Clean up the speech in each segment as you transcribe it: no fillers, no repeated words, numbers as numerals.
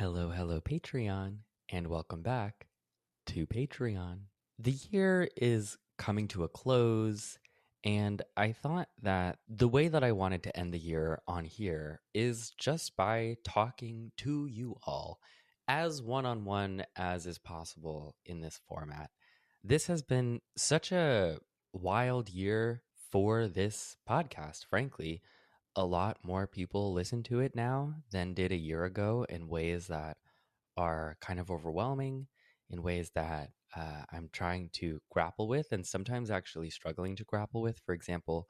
Hello, Patreon, and welcome back to Patreon. The year is coming to a close, and I thought that the way that I wanted to end the year on here is just by talking to you all as one-on-one as is possible in this format. This has been such a wild year for this podcast, frankly. A lot more people listen to it now than did a year ago in ways that are kind of overwhelming, in ways that I'm trying to grapple with and sometimes actually struggling to grapple with. For example,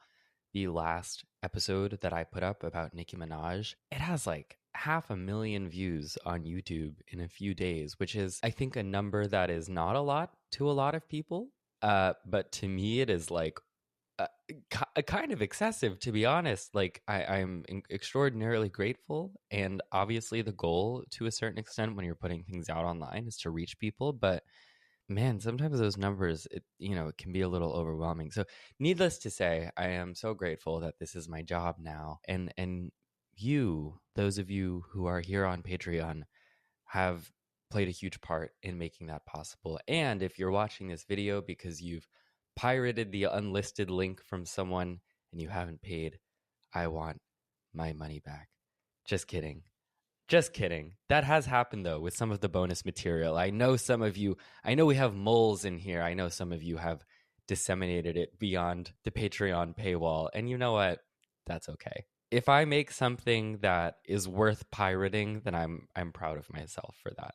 the last episode that I put up about Nicki Minaj, it has like 500,000 views on YouTube in a few days, which is, I think, a number that is not a lot to a lot of people. But to me, it is like kind of excessive, to be honest. Like I'm extraordinarily grateful, and obviously the goal to a certain extent when you're putting things out online is to reach people, but man, sometimes those numbers, it can be a little overwhelming. So needless to say, I am so grateful that this is my job now, and you, those of you who are here on Patreon, have played a huge part in making that possible. And if you're watching this video because you've pirated the unlisted link from someone and you haven't paid, I want my money back. Just kidding. Just kidding. That has happened, though, with some of the bonus material. I know we have moles in here. I know some of you have disseminated it beyond the Patreon paywall. And you know what? That's okay. If I make something that is worth pirating, then I'm proud of myself for that.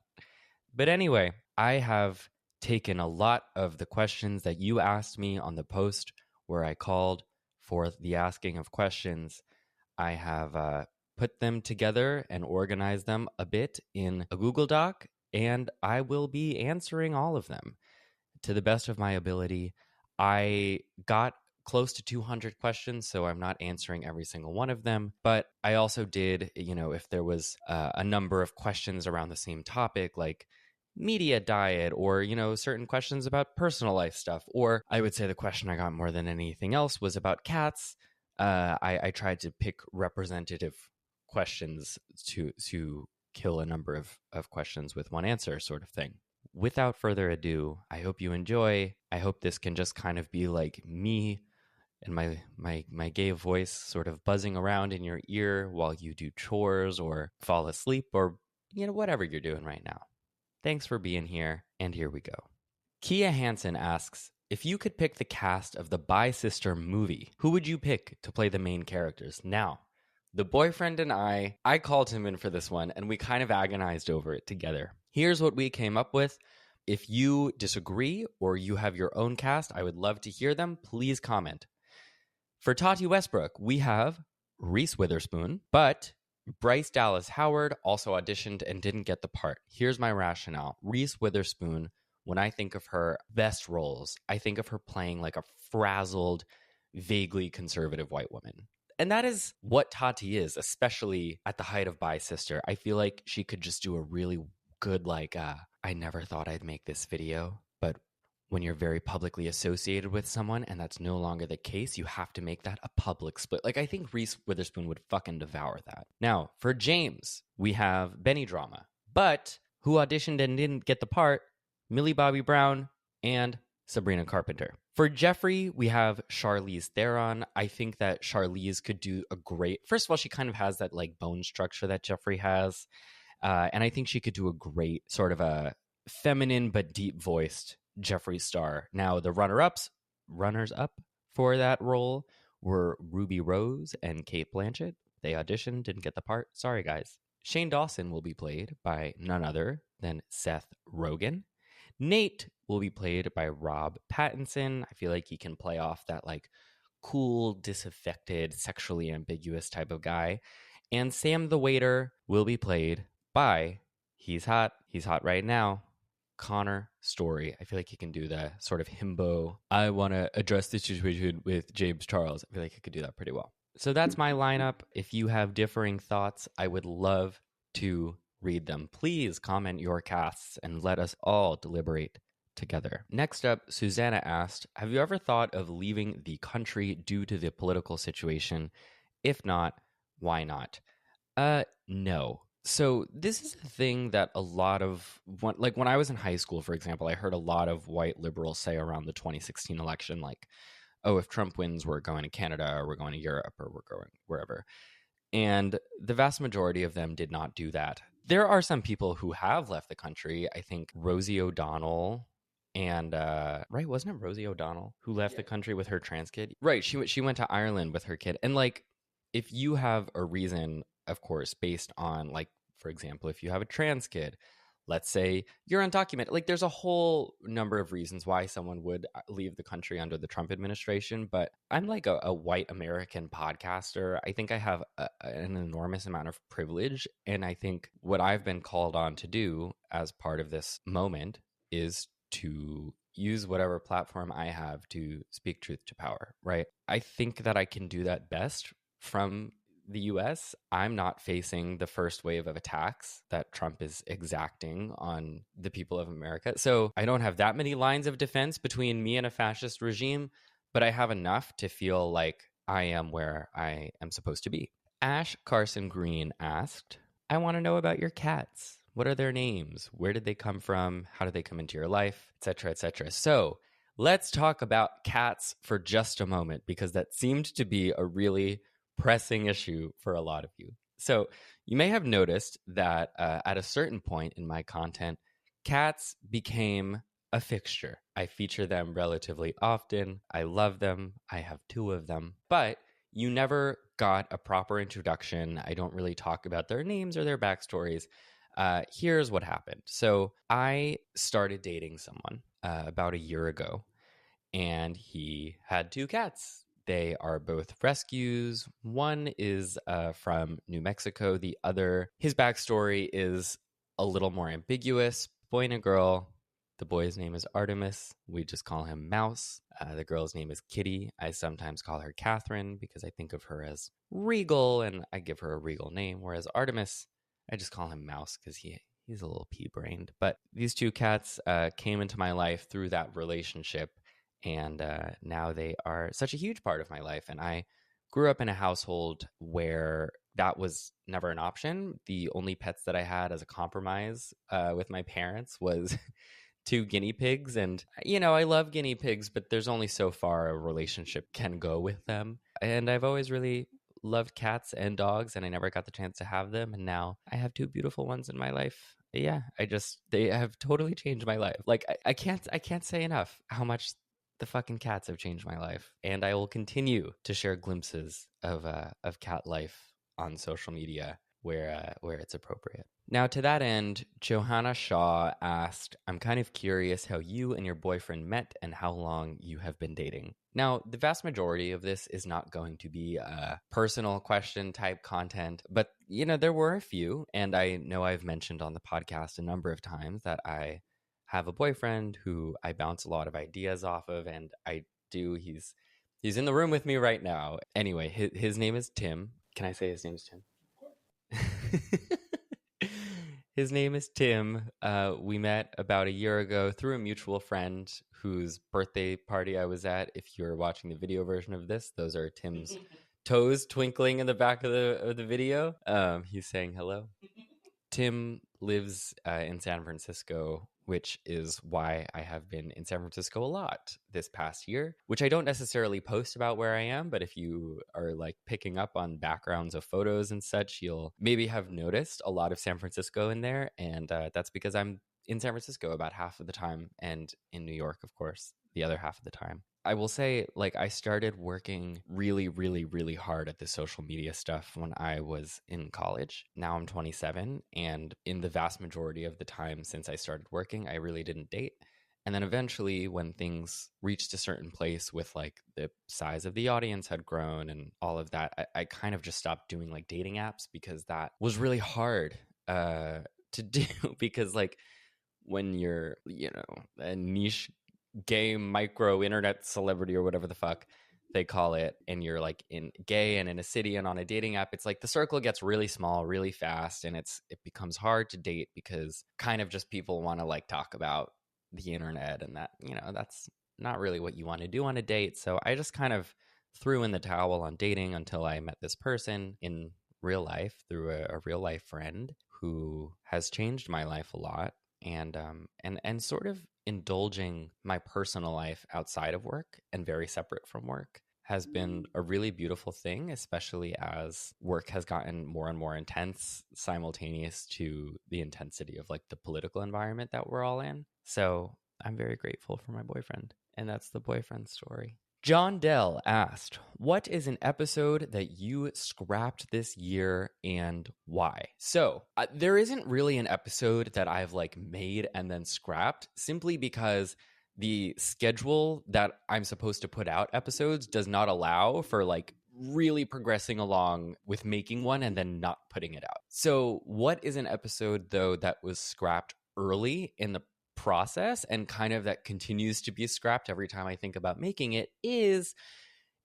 But anyway, I have taken a lot of the questions that you asked me on the post where I called for the asking of questions. I have put them together and organized them a bit in a Google Doc, and I will be answering all of them to the best of my ability. I got close to 200 questions, so I'm not answering every single one of them, but I also did, if there was a number of questions around the same topic, like media diet, or certain questions about personal life stuff, or I would say the question I got more than anything else was about cats. I tried to pick representative questions to kill a number of questions with one answer, sort of thing. Without further ado, I hope you enjoy. I hope this can just kind of be like me and my gay voice sort of buzzing around in your ear while you do chores or fall asleep or whatever you're doing right now. Thanks for being here, and here we go. Kia Hansen asks, if you could pick the cast of the Bi Sister movie, who would you pick to play the main characters? Now, the boyfriend and I called him in for this one, and we kind of agonized over it together. Here's what we came up with. If you disagree or you have your own cast, I would love to hear them. Please comment. For Tati Westbrook, we have Reese Witherspoon, but Bryce Dallas Howard also auditioned and didn't get the part. Here's my rationale. Reese Witherspoon, when I think of her best roles, I think of her playing like a frazzled, vaguely conservative white woman. And that is what Tati is, especially at the height of Bi Sister. I feel like she could just do a really good, I never thought I'd make this video, but when you're very publicly associated with someone and that's no longer the case, you have to make that a public split. Like, I think Reese Witherspoon would fucking devour that. Now, for James, we have Benny Drama, but who auditioned and didn't get the part, Millie Bobby Brown and Sabrina Carpenter. For Jeffrey, we have Charlize Theron. I think that Charlize could do a great... First of all, she kind of has that like bone structure that Jeffrey has. And I think she could do a great sort of a feminine but deep-voiced Jeffree Star. Now, the runners-up for that role were Ruby Rose and Cate Blanchett. They auditioned, didn't get the part. Sorry, guys. Shane Dawson will be played by none other than Seth Rogen. Nate will be played by Rob Pattinson. I feel like he can play off that like cool, disaffected, sexually ambiguous type of guy. And Sam the waiter will be played by, he's hot right now, Connor Story. I feel like he can do the sort of himbo, I want to address the situation with James Charles. I feel like he could do that pretty well. So that's my lineup. If you have differing thoughts, I would love to read them. Please comment your casts and let us all deliberate together. Next up, Susanna asked, have you ever thought of leaving the country due to the political situation? If not, why not? No. So this is a thing that a lot of, when I was in high school, for example, I heard a lot of white liberals say around the 2016 election, like, oh, if Trump wins, we're going to Canada or we're going to Europe or we're going wherever. And the vast majority of them did not do that. There are some people who have left the country. I think Rosie O'Donnell and right, wasn't it Rosie O'Donnell who left the country with her trans kid? Right, she went to Ireland with her kid. And like, if you have a reason, of course, based on, like, for example, if you have a trans kid, let's say you're undocumented, like, there's a whole number of reasons why someone would leave the country under the Trump administration. But I'm like a white American podcaster. I think I have an enormous amount of privilege. And I think what I've been called on to do as part of this moment is to use whatever platform I have to speak truth to power, right? I think that I can do that best from the US. I'm not facing the first wave of attacks that Trump is exacting on the people of America. So I don't have that many lines of defense between me and a fascist regime, but I have enough to feel like I am where I am supposed to be. Ash Carson Green asked, I want to know about your cats. What are their names? Where did they come from? How did they come into your life? Etc., etc. So let's talk about cats for just a moment, because that seemed to be a really pressing issue for a lot of you. So you may have noticed that at a certain point in my content, cats became a fixture. I feature them relatively often. I love them. I have 2 of them. But you never got a proper introduction. I don't really talk about their names or their backstories. Here's what happened. So I started dating someone about a year ago, and he had 2 cats. They are both rescues. One is from New Mexico. The other, his backstory is a little more ambiguous. Boy and a girl. The boy's name is Artemis. We just call him Mouse. The girl's name is Kitty. I sometimes call her Catherine because I think of her as regal and I give her a regal name. Whereas Artemis, I just call him Mouse because he's a little pea-brained. But these 2 cats came into my life through that relationship. And now they are such a huge part of my life. And I grew up in a household where that was never an option. The only pets that I had as a compromise with my parents was 2 guinea pigs. And, you know, I love guinea pigs, but there's only so far a relationship can go with them. And I've always really loved cats and dogs, and I never got the chance to have them. And now I have 2 beautiful ones in my life. Yeah, they have totally changed my life. Like, I can't say enough how much the fucking cats have changed my life. And I will continue to share glimpses of cat life on social media where it's appropriate. Now, to that end, Johanna Shaw asked, I'm kind of curious how you and your boyfriend met and how long you have been dating. Now, the vast majority of this is not going to be personal question type content, but, you know, there were a few. And I know I've mentioned on the podcast a number of times that I have a boyfriend who I bounce a lot of ideas off of, and I do. He's in the room with me right now. Anyway, his name is Tim. Can I say his name is Tim? His name is Tim. We met about a year ago through a mutual friend whose birthday party I was at. If you're watching the video version of this, those are Tim's toes twinkling in the back of the video. He's saying hello. Tim lives in San Francisco, which is why I have been in San Francisco a lot this past year, which I don't necessarily post about where I am. But if you are like picking up on backgrounds of photos and such, you'll maybe have noticed a lot of San Francisco in there. And that's because I'm in San Francisco about half of the time, and in New York, of course, the other half of the time. I will say, like, I started working really, really, really hard at the social media stuff when I was in college. Now I'm 27, and in the vast majority of the time since I started working, I really didn't date. And then eventually, when things reached a certain place with like the size of the audience had grown and all of that, I kind of just stopped doing like dating apps because that was really hard to do because like when you're, you know, a niche gay micro internet celebrity or whatever the fuck they call it, and you're like in gay and in a city and on a dating app, it's like the circle gets really small really fast, and it becomes hard to date because kind of just people want to like talk about the internet, and that, you know, that's not really what you want to do on a date. So I just kind of threw in the towel on dating until I met this person in real life through a real life friend who has changed my life a lot, and sort of indulging my personal life outside of work and very separate from work has been a really beautiful thing, especially as work has gotten more and more intense simultaneous to the intensity of like the political environment that we're all in. So I'm very grateful for my boyfriend, and that's the boyfriend story. John Dell asked, what is an episode that you scrapped this year and why? So there isn't really an episode that I've like made and then scrapped, simply because the schedule that I'm supposed to put out episodes does not allow for like really progressing along with making one and then not putting it out. So what is an episode though that was scrapped early in the process and kind of that continues to be scrapped every time I think about making it is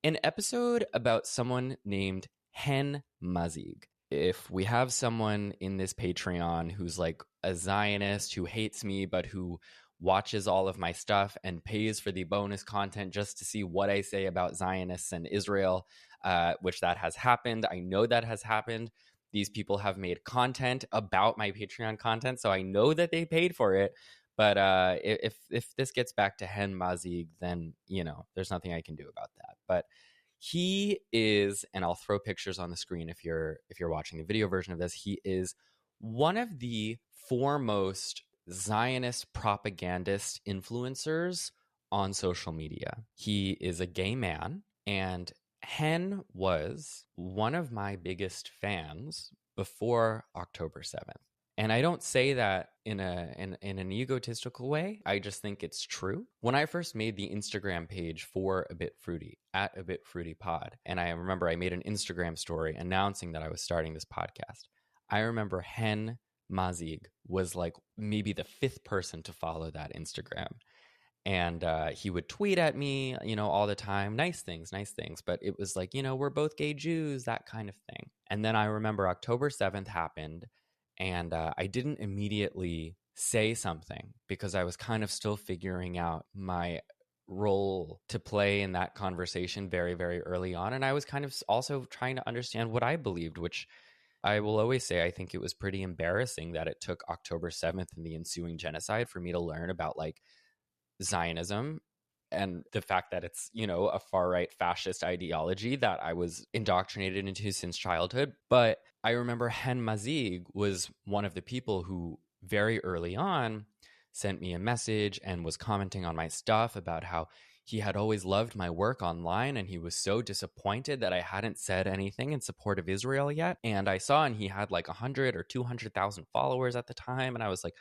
an episode about someone named Hen Mazig. If we have someone in this Patreon who's like a Zionist who hates me but who watches all of my stuff and pays for the bonus content just to see what I say about Zionists and Israel, which that has happened. I know that has happened. These people have made content about my Patreon content, so I know that they paid for it. But if this gets back to Hen Mazig, then, you know, there's nothing I can do about that. But he is, and I'll throw pictures on the screen if you're watching the video version of this, he is one of the foremost Zionist propagandist influencers on social media. He is a gay man, and Hen was one of my biggest fans before October 7th. And I don't say that in an egotistical way. I just think it's true. When I first made the Instagram page for A Bit Fruity, at A Bit Fruity Pod, and I remember I made an Instagram story announcing that I was starting this podcast, I remember Hen Mazig was like maybe the fifth person to follow that Instagram. And he would tweet at me, you know, all the time, nice things. But it was like, you know, we're both gay Jews, that kind of thing. And then I remember October 7th happened, and I didn't immediately say something because I was kind of still figuring out my role to play in that conversation very, very early on. And I was kind of also trying to understand what I believed, which I will always say I think it was pretty embarrassing that it took October 7th and the ensuing genocide for me to learn about like Zionism and the fact that it's, you know, a far-right fascist ideology that I was indoctrinated into since childhood. But I remember Hen Mazig was one of the people who very early on sent me a message and was commenting on my stuff about how he had always loved my work online and he was so disappointed that I hadn't said anything in support of Israel yet. And I saw, and he had like 100 or 200,000 followers at the time. And I was like,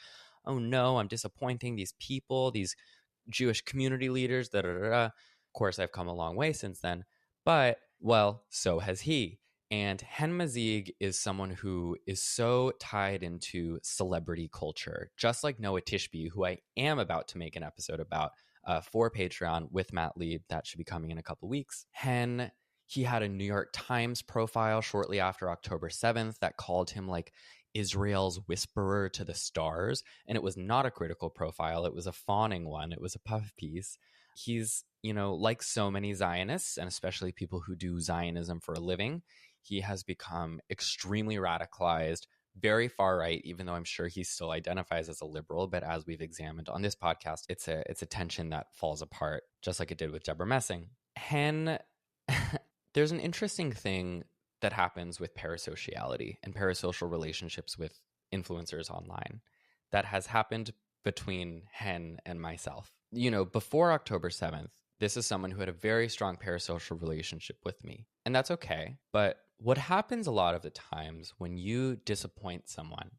oh no, I'm disappointing these people, these Jewish community leaders, da da da da. Of course, I've come a long way since then, but well, so has he. And Hen Mazig is someone who is so tied into celebrity culture, just like Noah Tishby, who I am about to make an episode about for Patreon with Matt Lieb. That should be coming in a couple weeks. Hen, he had a New York Times profile shortly after October 7th that called him like Israel's whisperer to the stars. And it was not a critical profile. It was a fawning one. It was a puff piece. He's, you know, like so many Zionists, and especially people who do Zionism for a living, he has become extremely radicalized, very far right, even though I'm sure he still identifies as a liberal. But as we've examined on this podcast, it's a tension that falls apart, just like it did with Deborah Messing. Hen, there's an interesting thing that happens with parasociality and parasocial relationships with influencers online that has happened between Hen and myself. You know, before October 7th, this is someone who had a very strong parasocial relationship with me. And that's okay. But what happens a lot of the times when you disappoint someone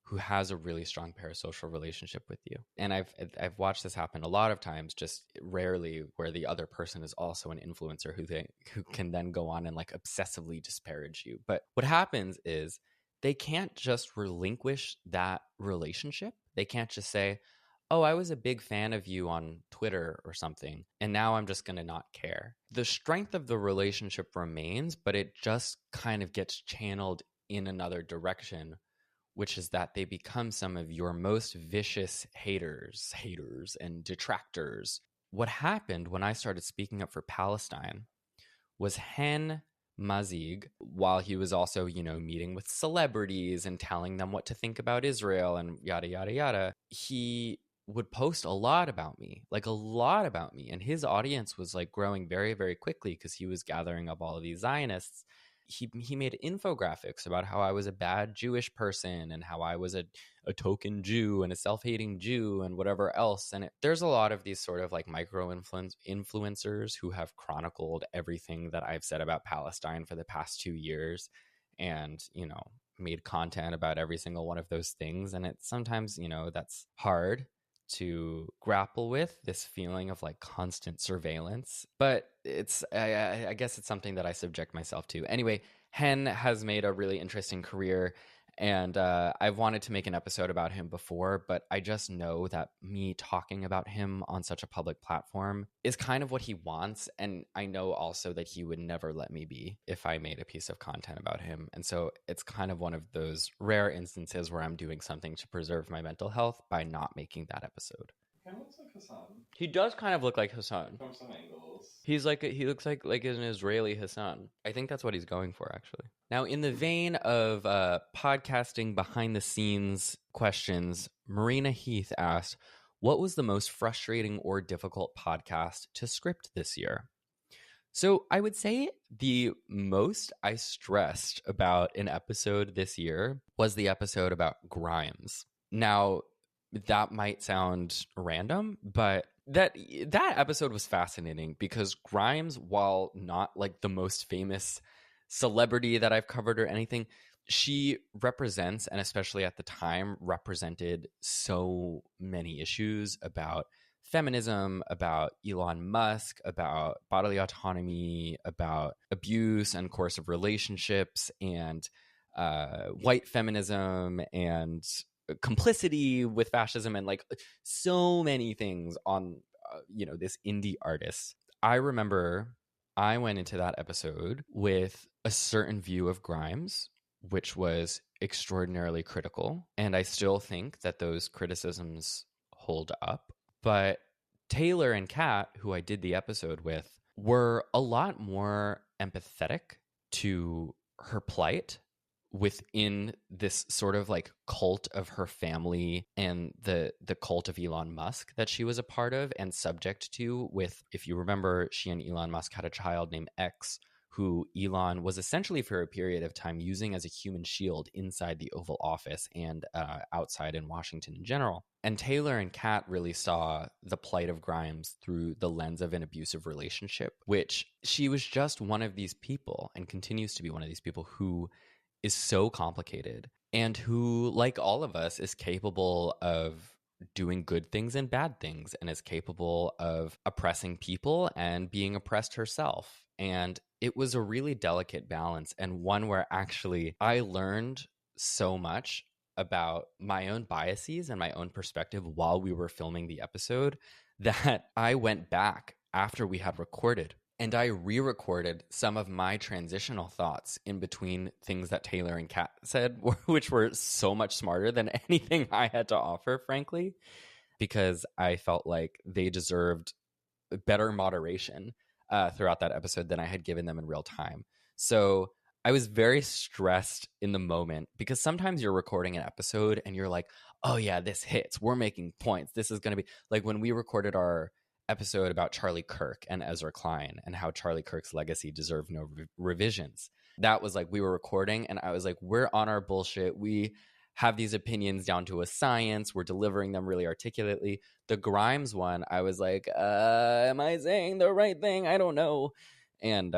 who has a really strong parasocial relationship with you, and I've watched this happen a lot of times, just rarely where the other person is also an influencer who can then go on and like obsessively disparage you. But what happens is they can't just relinquish that relationship. They can't just say, oh, I was a big fan of you on Twitter or something, and now I'm just going to not care. The strength of the relationship remains, but it just kind of gets channeled in another direction, which is that they become some of your most vicious haters and detractors. What happened when I started speaking up for Palestine was Hen Mazig, while he was also, meeting with celebrities and telling them what to think about Israel and yada, yada, yada, he would post a lot about me, like a lot about me. And his audience was like growing very, very quickly because he was gathering up all of these Zionists. He made infographics about how I was a bad Jewish person and how I was a token Jew and a self-hating Jew and whatever else. And there's a lot of these sort of like influencers who have chronicled everything that I've said about Palestine for the past 2 years and, made content about every single one of those things. And it's sometimes, that's hard to grapple with, this feeling of like constant surveillance. But I guess it's something that I subject myself to. Anyway, Hen has made a really interesting career, and I've wanted to make an episode about him before, but I just know that me talking about him on such a public platform is kind of what he wants. And I know also that he would never let me be if I made a piece of content about him. And so it's kind of one of those rare instances where I'm doing something to preserve my mental health by not making that episode. Kind of looks like Hassan. He does kind of look like Hassan. From some angles. He looks like an Israeli Hassan. I think that's what he's going for, actually. Now, in the vein of podcasting behind the scenes questions, Marina Heath asked, what was the most frustrating or difficult podcast to script this year? So I would say the most I stressed about an episode this year was the episode about Grimes. Now, that might sound random, but that episode was fascinating because Grimes, while not like the most famous celebrity that I've covered or anything, she represents, and especially at the time, represented so many issues about feminism, about Elon Musk, about bodily autonomy, about abuse and coercive relationships, and white feminism, and complicity with fascism, and like so many things on this indie artist. I remember I went into that episode with a certain view of Grimes, which was extraordinarily critical, and I still think that those criticisms hold up. But Taylor and Kat, who I did the episode with, were a lot more empathetic to her plight within this sort of like cult of her family and the cult of Elon Musk that she was a part of and subject to. With, if you remember, she and Elon Musk had a child named X, who Elon was essentially for a period of time using as a human shield inside the Oval Office and outside in Washington in general. And Taylor and Kat really saw the plight of Grimes through the lens of an abusive relationship, which she was just one of these people and continues to be one of these people who is so complicated and who, like all of us, is capable of doing good things and bad things, and is capable of oppressing people and being oppressed herself. And it was a really delicate balance, and one where actually I learned so much about my own biases and my own perspective while we were filming the episode that I went back after we had recorded and I re-recorded some of my transitional thoughts in between things that Taylor and Kat said, which were so much smarter than anything I had to offer, frankly, because I felt like they deserved better moderation throughout that episode than I had given them in real time. So I was very stressed in the moment because sometimes you're recording an episode and you're like, oh yeah, this hits. We're making points. This is going to be like when we recorded our episode about Charlie Kirk and Ezra Klein and how Charlie Kirk's legacy deserved no revisions. That was like we were recording and I was like, we're on our bullshit. We have these opinions down to a science. We're delivering them really articulately. The Grimes one, I was like, am I saying the right thing? I don't know. And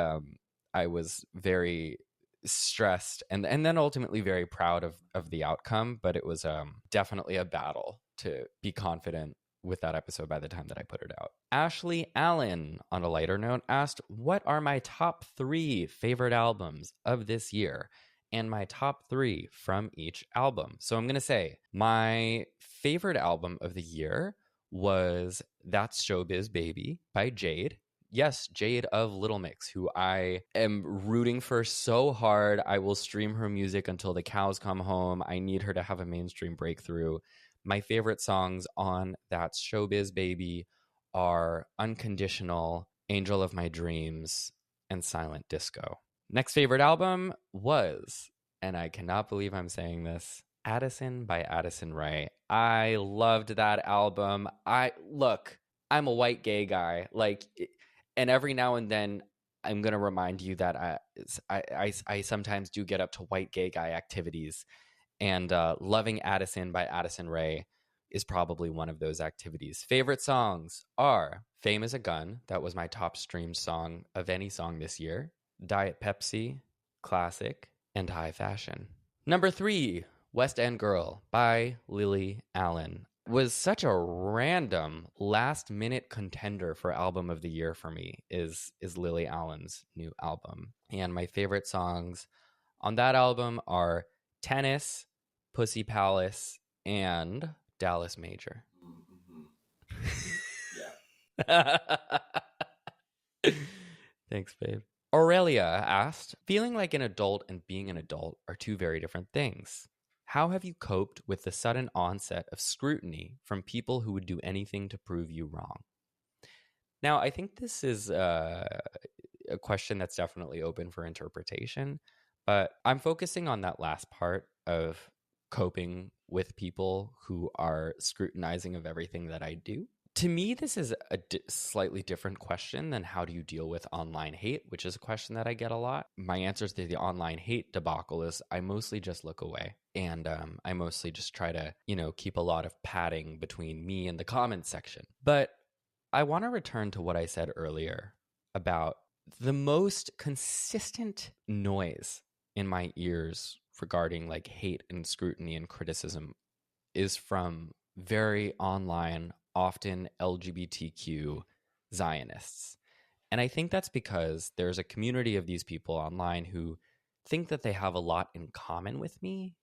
I was very stressed and then ultimately very proud of the outcome. But it was definitely a battle to be confident with that episode by the time that I put it out. Ashley Allen, on a lighter note, asked, what are my top 3 favorite albums of this year? And my top 3 from each album. So I'm going to say my favorite album of the year was That's Showbiz Baby by Jade. Yes, Jade of Little Mix, who I am rooting for so hard. I will stream her music until the cows come home. I need her to have a mainstream breakthrough. My favorite songs on That's Showbiz Baby are Unconditional, Angel of My Dreams, and Silent Disco. Next favorite album was, and I cannot believe I'm saying this, Addison by Addison Rae. I loved that album. I'm a white gay guy. And every now and then I'm going to remind you that I sometimes do get up to white gay guy activities. And loving Addison by Addison Rae is probably one of those activities. Favorite songs are Fame is a Gun. That was my top streamed song of any song this year. Diet Pepsi, Classic, and High Fashion. Number 3, West End Girl by Lily Allen. Was such a random last minute contender for album of the year for me is Lily Allen's new album. And my favorite songs on that album are Tennis, Pussy Palace, and Dallas Major. Yeah. Thanks, babe. Aurelia asked, feeling like an adult and being an adult are two very different things. How have you coped with the sudden onset of scrutiny from people who would do anything to prove you wrong? Now, I think this is a question that's definitely open for interpretation, but I'm focusing on that last part of coping with people who are scrutinizing of everything that I do. To me, this is a slightly different question than how do you deal with online hate, which is a question that I get a lot. My answer to the online hate debacle is I mostly just look away. And I mostly just try to, keep a lot of padding between me and the comments section. But I want to return to what I said earlier about the most consistent noise in my ears regarding like hate and scrutiny and criticism is from very online, often LGBTQ Zionists. And I think that's because there's a community of these people online who think that they have a lot in common with me,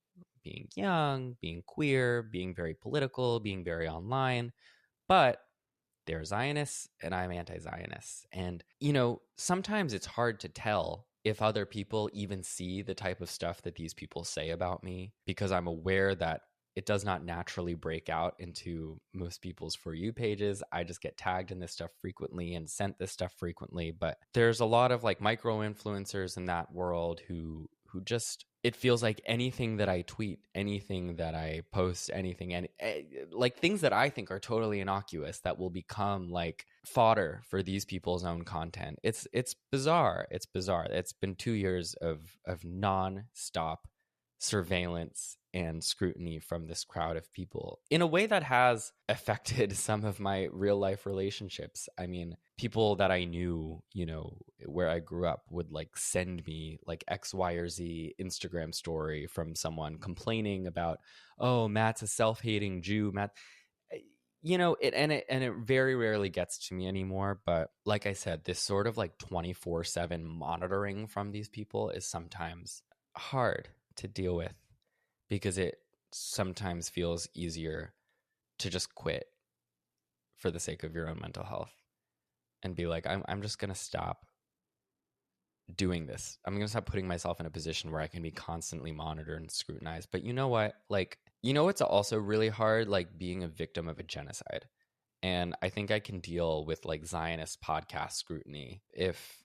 being young, being queer, being very political, being very online, but they're Zionists and I'm anti-Zionist. And, sometimes it's hard to tell if other people even see the type of stuff that these people say about me because I'm aware that it does not naturally break out into most people's For You pages. I just get tagged in this stuff frequently and sent this stuff frequently. But there's a lot of like micro influencers in that world who just, it feels like anything that I tweet, anything that I post, anything, like things that I think are totally innocuous that will become like fodder for these people's own content. It's bizarre. It's bizarre. It's been 2 years of non-stop surveillance and scrutiny from this crowd of people in a way that has affected some of my real life relationships. I mean, people that I knew, where I grew up would like send me like X, Y, or Z Instagram story from someone complaining about, oh, Matt's a self-hating Jew. Matt, it very rarely gets to me anymore. But like I said, this sort of like 24/7 monitoring from these people is sometimes hard to deal with because it sometimes feels easier to just quit for the sake of your own mental health and be like, I'm just going to stop doing this. I'm going to stop putting myself in a position where I can be constantly monitored and scrutinized. But you know what? Like, it's also really hard, like being a victim of a genocide. And I think I can deal with like Zionist podcast scrutiny if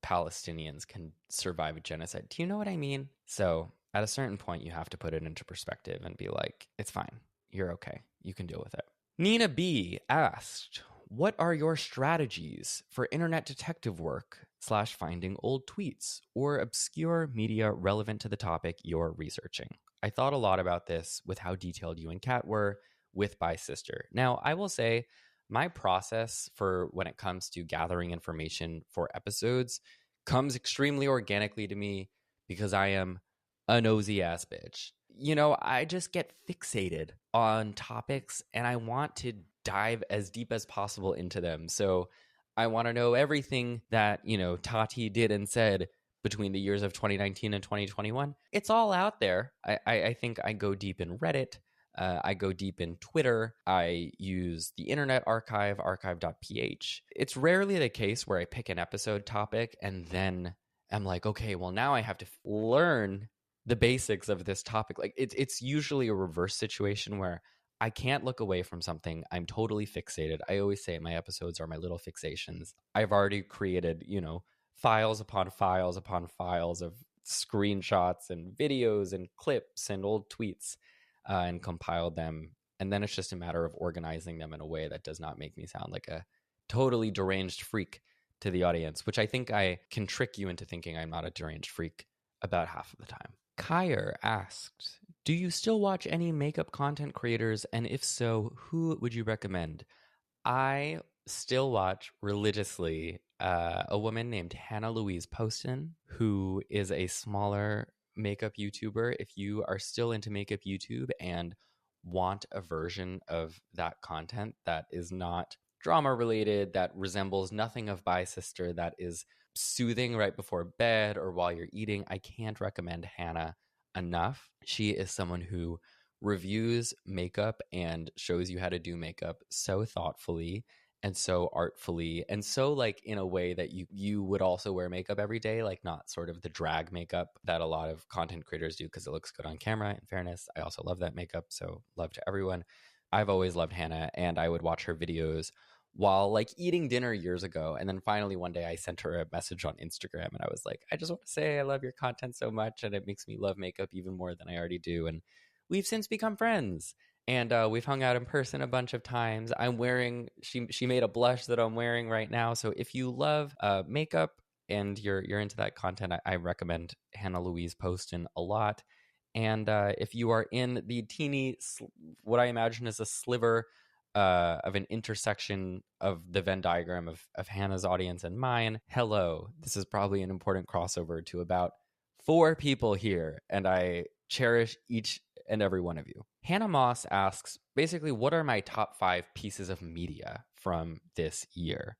Palestinians can survive a genocide. Do you know what I mean? So at a certain point, you have to put it into perspective and be like, it's fine. You're okay. You can deal with it. Nina B asked, what are your strategies for internet detective work / finding old tweets or obscure media relevant to the topic you're researching? I thought a lot about this with how detailed you and Kat were with By Sister. Now, I will say my process for when it comes to gathering information for episodes comes extremely organically to me because I am a nosy ass bitch. I just get fixated on topics and I want to dive as deep as possible into them. So I want to know everything that, Tati did and said between the years of 2019 and 2021. It's all out there. I think I go deep in Reddit. I go deep in Twitter. I use the Internet Archive, archive.ph. It's rarely the case where I pick an episode topic and then I'm like, okay, well, now I have to learn the basics of this topic. Like it's usually a reverse situation where I can't look away from something. I'm totally fixated. I always say my episodes are my little fixations. I've already created, files upon files upon files of screenshots and videos and clips and old tweets and compiled them. And then it's just a matter of organizing them in a way that does not make me sound like a totally deranged freak to the audience, which I think I can trick you into thinking I'm not a deranged freak about half of the time. Kyer asked, do you still watch any makeup content creators? And if so, who would you recommend? I still watch religiously a woman named Hannah Louise Poston, who is a smaller makeup YouTuber. If you are still into makeup YouTube and want a version of that content that is not drama related, that resembles nothing of Bye Sister, that is soothing right before bed or while you're eating, I can't recommend Hannah enough. She is someone who reviews makeup and shows you how to do makeup so thoughtfully and so artfully and so like in a way that you would also wear makeup every day, like not sort of the drag makeup that a lot of content creators do because it looks good on camera. In fairness, I also love that makeup, so love to everyone. I've always loved Hannah, and I would watch her videos while like eating dinner years ago. And then finally one day I sent her a message on Instagram and I was like, I just want to say I love your content so much and it makes me love makeup even more than I already do. And we've since become friends, and we've hung out in person a bunch of times. I'm wearing, she made a blush that I'm wearing right now. So if you love makeup and you're into that content, I recommend Hannah Louise Poston a lot. And if you are in the teeny, what I imagine is a sliver of an intersection of the Venn diagram of Hannah's audience and mine, hello. This is probably an important crossover to about 4 people here, and I cherish each and every one of you. Hannah Moss asks, basically, what are my top 5 pieces of media from this year?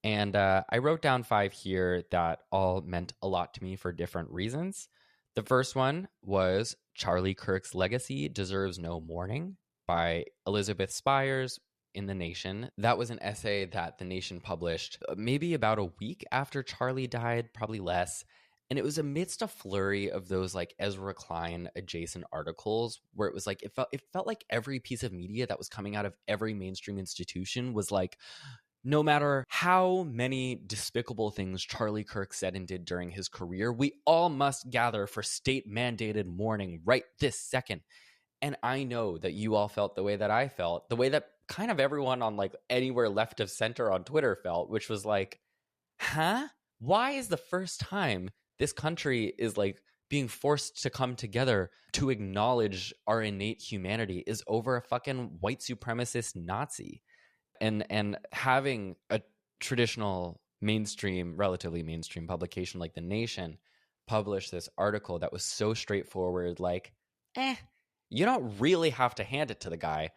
And I wrote down 5 here that all meant a lot to me for different reasons. The first one was Charlie Kirk's Legacy Deserves No Mourning by Elizabeth Spires in The Nation. That was an essay that The Nation published maybe about a week after Charlie died, probably less. And it was amidst a flurry of those like Ezra Klein adjacent articles where it was like, it felt like every piece of media that was coming out of every mainstream institution was like, no matter how many despicable things Charlie Kirk said and did during his career, we all must gather for state-mandated mourning right this second. And I know that you all felt the way that I felt, the way that kind of everyone on like anywhere left of center on Twitter felt, which was like, huh? Why is the first time this country is like being forced to come together to acknowledge our innate humanity is over a fucking white supremacist Nazi? And having a traditional mainstream, relatively mainstream publication like The Nation publish this article that was so straightforward, like, you don't really have to hand it to the guy,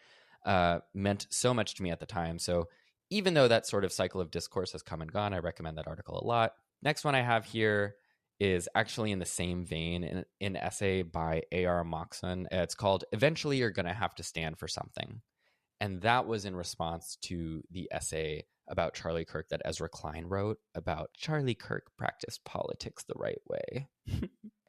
meant so much to me at the time. So even though that sort of cycle of discourse has come and gone, I recommend that article a lot. Next one I have here is actually in the same vein, an essay by A.R. Moxon. It's called Eventually You're Gonna Have to Stand for Something. And that was in response to the essay about Charlie Kirk that Ezra Klein wrote about Charlie Kirk practiced politics the right way.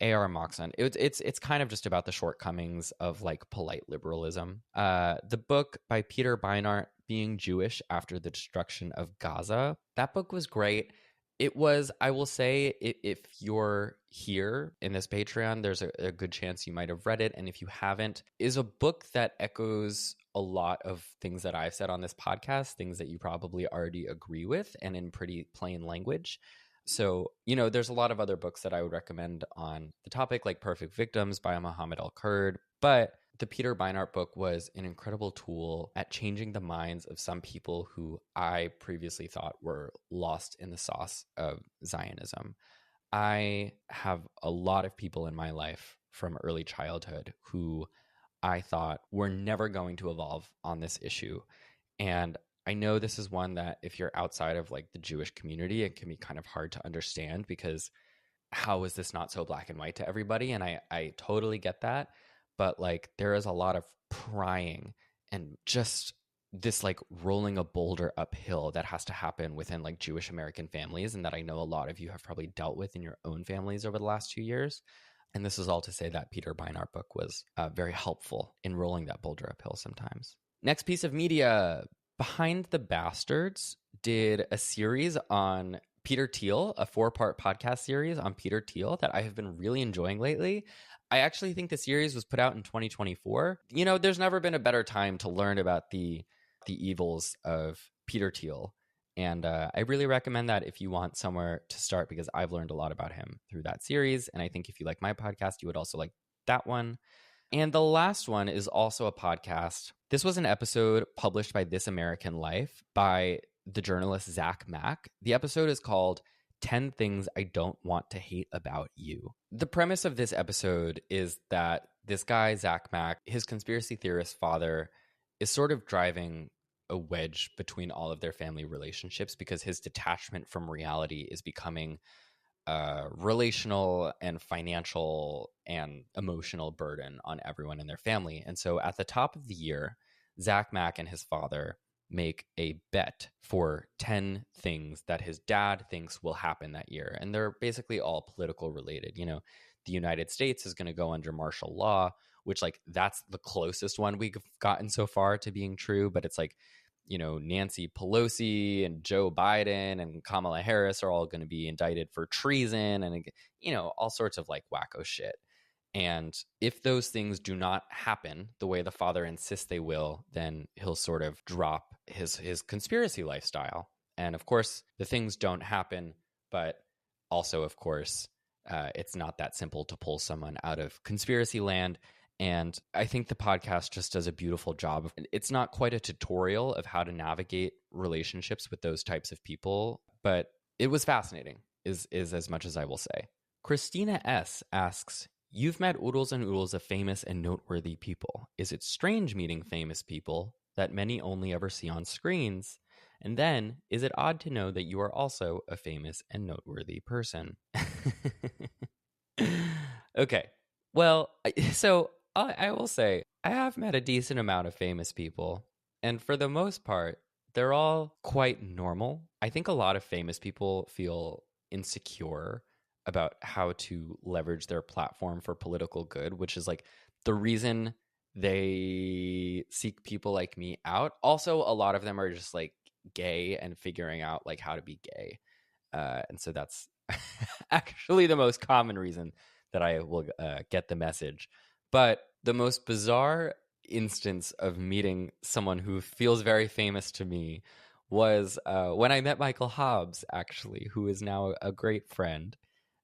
A.R. Moxon. It's kind of just about the shortcomings of like polite liberalism. The book by Peter Beinart, Being Jewish After the Destruction of Gaza, that book was great. It was, I will say, if you're here in this Patreon, there's a good chance you might have read it. And if you haven't, is a book that echoes a lot of things that I've said on this podcast, things that you probably already agree with and in pretty plain language. So, there's a lot of other books that I would recommend on the topic, like Perfect Victims by Mohammed Al-Kurd. But the Peter Beinart book was an incredible tool at changing the minds of some people who I previously thought were lost in the sauce of Zionism. I have a lot of people in my life from early childhood who I thought were never going to evolve on this issue. And I know this is one that if you're outside of like the Jewish community, it can be kind of hard to understand because how is this not so black and white to everybody? And I totally get that. But like there is a lot of prying and just this like rolling a boulder uphill that has to happen within like Jewish American families, and that I know a lot of you have probably dealt with in your own families over the last 2 years. And this is all to say that Peter Beinart book was very helpful in rolling that boulder uphill sometimes. Next piece of media, Behind the Bastards did a series on Peter Thiel, a 4-part podcast series on Peter Thiel that I have been really enjoying lately. I actually think the series was put out in 2024. There's never been a better time to learn about the evils of Peter Thiel. And I really recommend that if you want somewhere to start, because I've learned a lot about him through that series. And I think if you like my podcast, you would also like that one. And the last one is also a podcast. This was an episode published by This American Life by the journalist Zach Mack. The episode is called 10 Things I Don't Want to Hate About You. The premise of this episode is that this guy, Zach Mack, his conspiracy theorist father, is sort of driving a wedge between all of their family relationships because his detachment from reality is becoming relational and financial and emotional burden on everyone in their family. And so at the top of the year, Zach Mack and his father make a bet for 10 things that his dad thinks will happen that year. And they're basically all political related. The United States is going to go under martial law, which that's the closest one we've gotten so far to being true. But it's Nancy Pelosi and Joe Biden and Kamala Harris are all going to be indicted for treason and, all sorts of wacko shit. And if those things do not happen the way the father insists they will, then he'll sort of drop his conspiracy lifestyle. And of course, the things don't happen, but also, of course, it's not that simple to pull someone out of conspiracy land. And I think the podcast just does a beautiful job. It's not quite a tutorial of how to navigate relationships with those types of people, but it was fascinating, is as much as I will say. Christina S. asks, you've met oodles and oodles of famous and noteworthy people. Is it strange meeting famous people that many only ever see on screens? And then, is it odd to know that you are also a famous and noteworthy person? Okay. Well, so I will say I have met a decent amount of famous people, and for the most part, they're all quite normal. I think a lot of famous people feel insecure about how to leverage their platform for political good, which is the reason they seek people like me out. Also, a lot of them are just gay and figuring out how to be gay. And so that's actually the most common reason that I will get the message. But the most bizarre instance of meeting someone who feels very famous to me was when I met Michael Hobbs, actually, who is now a great friend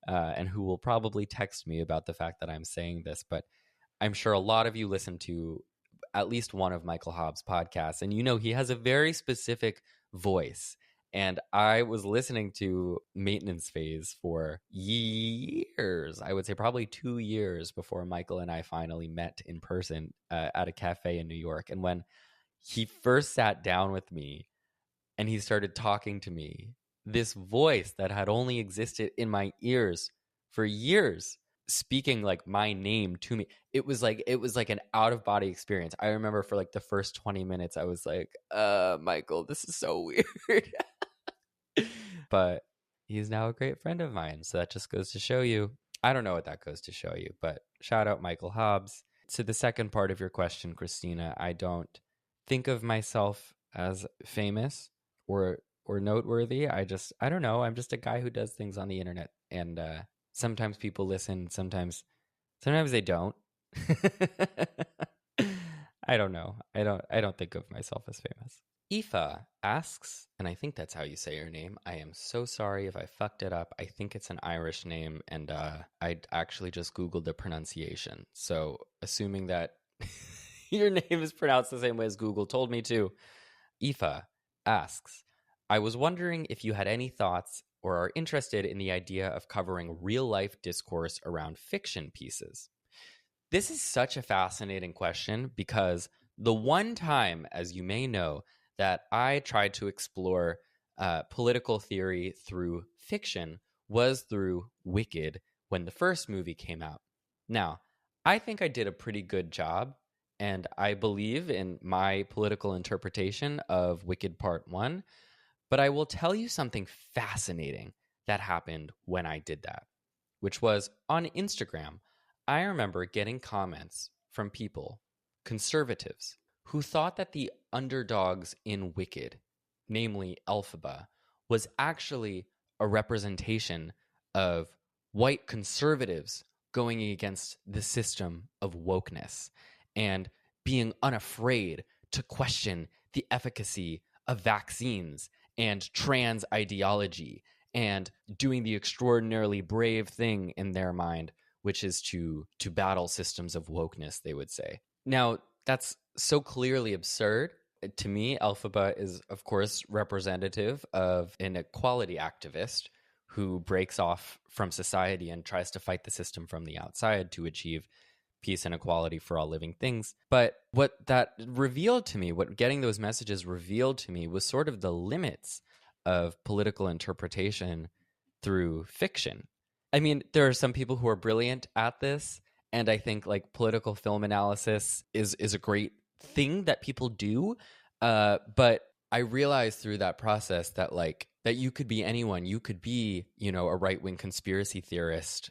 and who will probably text me about the fact that I'm saying this. But I'm sure a lot of you listen to at least one of Michael Hobbs' podcasts, and he has a very specific voice. And I was listening to Maintenance Phase for years. I would say probably 2 years before Michael and I finally met in person at a cafe in New York. And when he first sat down with me and he started talking to me, this voice that had only existed in my ears for years, speaking my name to me, it was like an out-of-body experience. I remember for the first 20 minutes I was like, Michael, this is so weird. But he's now a great friend of mine, so that just goes to show you. I don't know what that goes to show you, but shout out Michael Hobbs. To the second part of your question, Christina, I don't think of myself as famous or noteworthy. I don't know. I'm just a guy who does things on the internet, and sometimes people listen, sometimes they don't. I don't know. I don't think of myself as famous. Aoife asks, and I think that's how you say your name. I am so sorry if I fucked it up. I think it's an Irish name, and I actually just Googled the pronunciation. So assuming that your name is pronounced the same way as Google told me to, Aoife asks, I was wondering if you had any thoughts or are interested in the idea of covering real-life discourse around fiction pieces. This is such a fascinating question because the one time, as you may know, that I tried to explore political theory through fiction was through Wicked when the first movie came out. Now, I think I did a pretty good job, and I believe in my political interpretation of Wicked Part 1, but I will tell you something fascinating that happened when I did that, which was on Instagram. I remember getting comments from people, conservatives, who thought that the underdogs in Wicked, namely Elphaba, was actually a representation of white conservatives going against the system of wokeness and being unafraid to question the efficacy of vaccines and trans ideology and doing the extraordinarily brave thing in their mind, which is to battle systems of wokeness, they would say. Now, that's so clearly absurd. To me, Elphaba is, of course, representative of an equality activist who breaks off from society and tries to fight the system from the outside to achieve peace and equality for all living things. But what that revealed to me, what getting those messages revealed to me, was sort of the limits of political interpretation through fiction. I mean, there are some people who are brilliant at this, and I think like political film analysis is a great thing that people do. But I realized through that process that that you could be anyone. You could be, a right-wing conspiracy theorist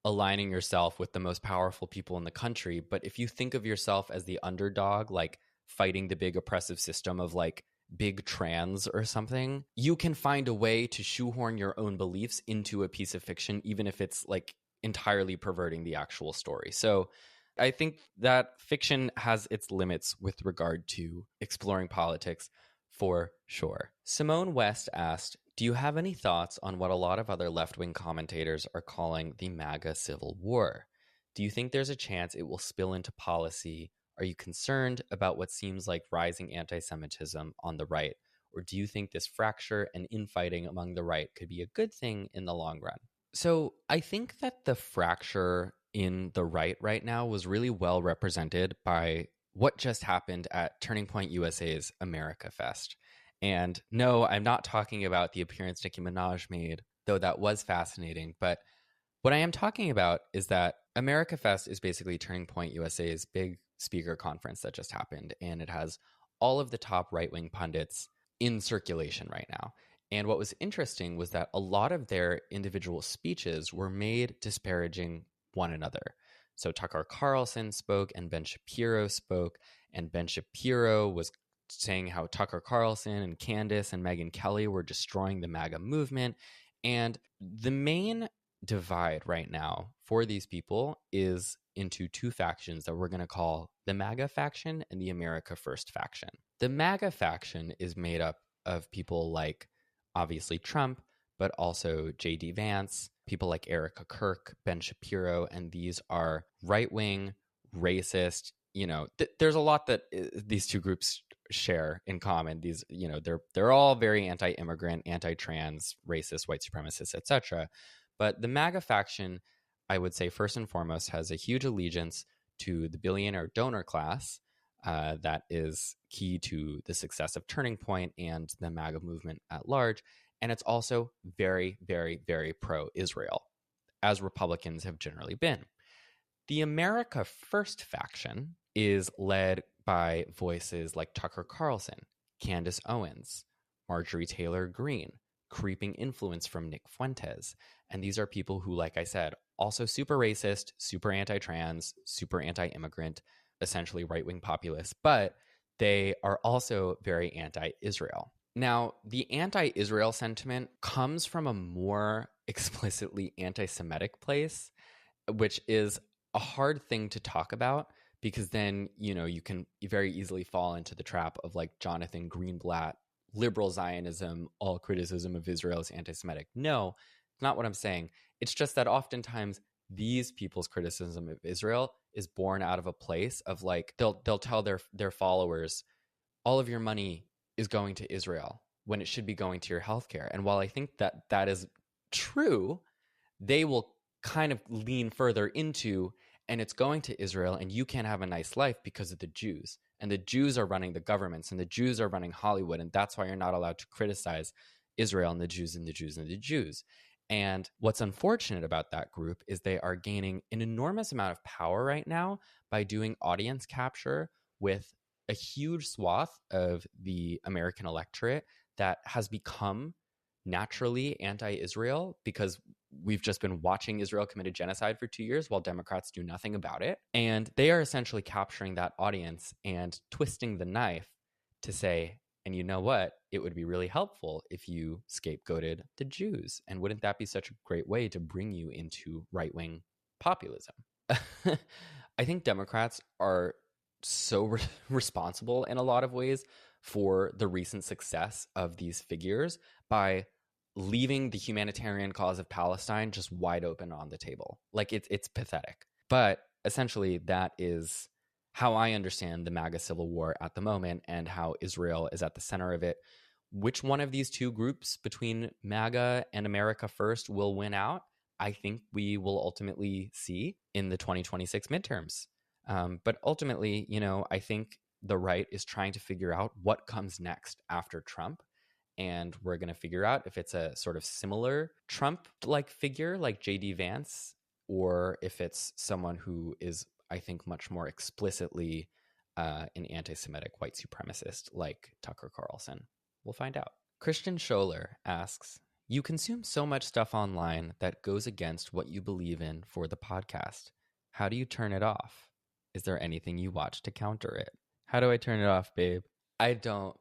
aligning yourself with the most powerful people in the country. But if you think of yourself as the underdog, like fighting the big oppressive system of like big trans or something, you can find a way to shoehorn your own beliefs into a piece of fiction, even if it's like entirely perverting the actual story. So I think that fiction has its limits with regard to exploring politics for sure. Simone West asked, do you have any thoughts on what a lot of other left-wing commentators are calling the MAGA Civil War? Do you think there's a chance it will spill into policy? Are you concerned about what seems like rising anti-Semitism on the right? Or do you think this fracture and infighting among the right could be a good thing in the long run? So I think that the fracture in the right now was really well represented by what just happened at Turning Point USA's America Fest. And no, I'm not talking about the appearance Nicki Minaj made, though that was fascinating. But what I am talking about is that America Fest is basically Turning Point USA's big speaker conference that just happened. And it has all of the top right-wing pundits in circulation right now. And what was interesting was that a lot of their individual speeches were made disparaging one another. So Tucker Carlson spoke and Ben Shapiro spoke, and Ben Shapiro was saying how Tucker Carlson and Candace and Megyn Kelly were destroying the MAGA movement. And the main divide right now for these people is into two factions that we're going to call the MAGA faction and the America First faction. The MAGA faction is made up of people like, obviously, Trump, but also J.D. Vance, people like Erica Kirk, Ben Shapiro, and these are right-wing, racist, there's a lot that these two groups share in common. These, they're all very anti-immigrant, anti-trans, racist, white supremacists, etc. But the MAGA faction, I would say first and foremost, has a huge allegiance to the billionaire donor class that is key to the success of Turning Point and the MAGA movement at large. And it's also very, very, very pro-Israel, as Republicans have generally been. The America First faction is led by voices like Tucker Carlson, Candace Owens, Marjorie Taylor Greene, creeping influence from Nick Fuentes. And these are people who, like I said, also super racist, super anti-trans, super anti-immigrant, essentially right-wing populists, but they are also very anti-Israel. Now, the anti-Israel sentiment comes from a more explicitly anti-Semitic place, which is a hard thing to talk about because then, you can very easily fall into the trap of like Jonathan Greenblatt, liberal Zionism, all criticism of Israel is anti-Semitic. No, it's not what I'm saying. It's just that oftentimes these people's criticism of Israel is born out of a place of like, they'll tell their followers, all of your money is going to Israel when it should be going to your healthcare. And while I think that is true, they will kind of lean further into, and it's going to Israel, and you can't have a nice life because of the Jews. And the Jews are running the governments, and the Jews are running Hollywood, and that's why you're not allowed to criticize Israel and the Jews and the Jews and the Jews. And what's unfortunate about that group is they are gaining an enormous amount of power right now by doing audience capture with a huge swath of the American electorate that has become naturally anti-Israel because we've just been watching Israel commit a genocide for 2 years while Democrats do nothing about it. And they are essentially capturing that audience and twisting the knife to say, And you know what? It would be really helpful if you scapegoated the Jews. And wouldn't that be such a great way to bring you into right-wing populism? I think Democrats are so responsible in a lot of ways for the recent success of these figures by leaving the humanitarian cause of Palestine just wide open on the table. Like it's pathetic. But essentially that is how I understand the MAGA civil war at the moment and how Israel is at the center of it. Which one of these two groups between MAGA and America First will win out? I think we will ultimately see in the 2026 midterms. But ultimately, I think the right is trying to figure out what comes next after Trump. And we're going to figure out if it's a sort of similar Trump-like figure like J.D. Vance, or if it's someone who is, I think, much more explicitly an anti-Semitic white supremacist like Tucker Carlson. We'll find out. Christian Scholler asks, you consume so much stuff online that goes against what you believe in for the podcast. How do you turn it off? Is there anything you watch to counter it? How do I turn it off, babe? I don't.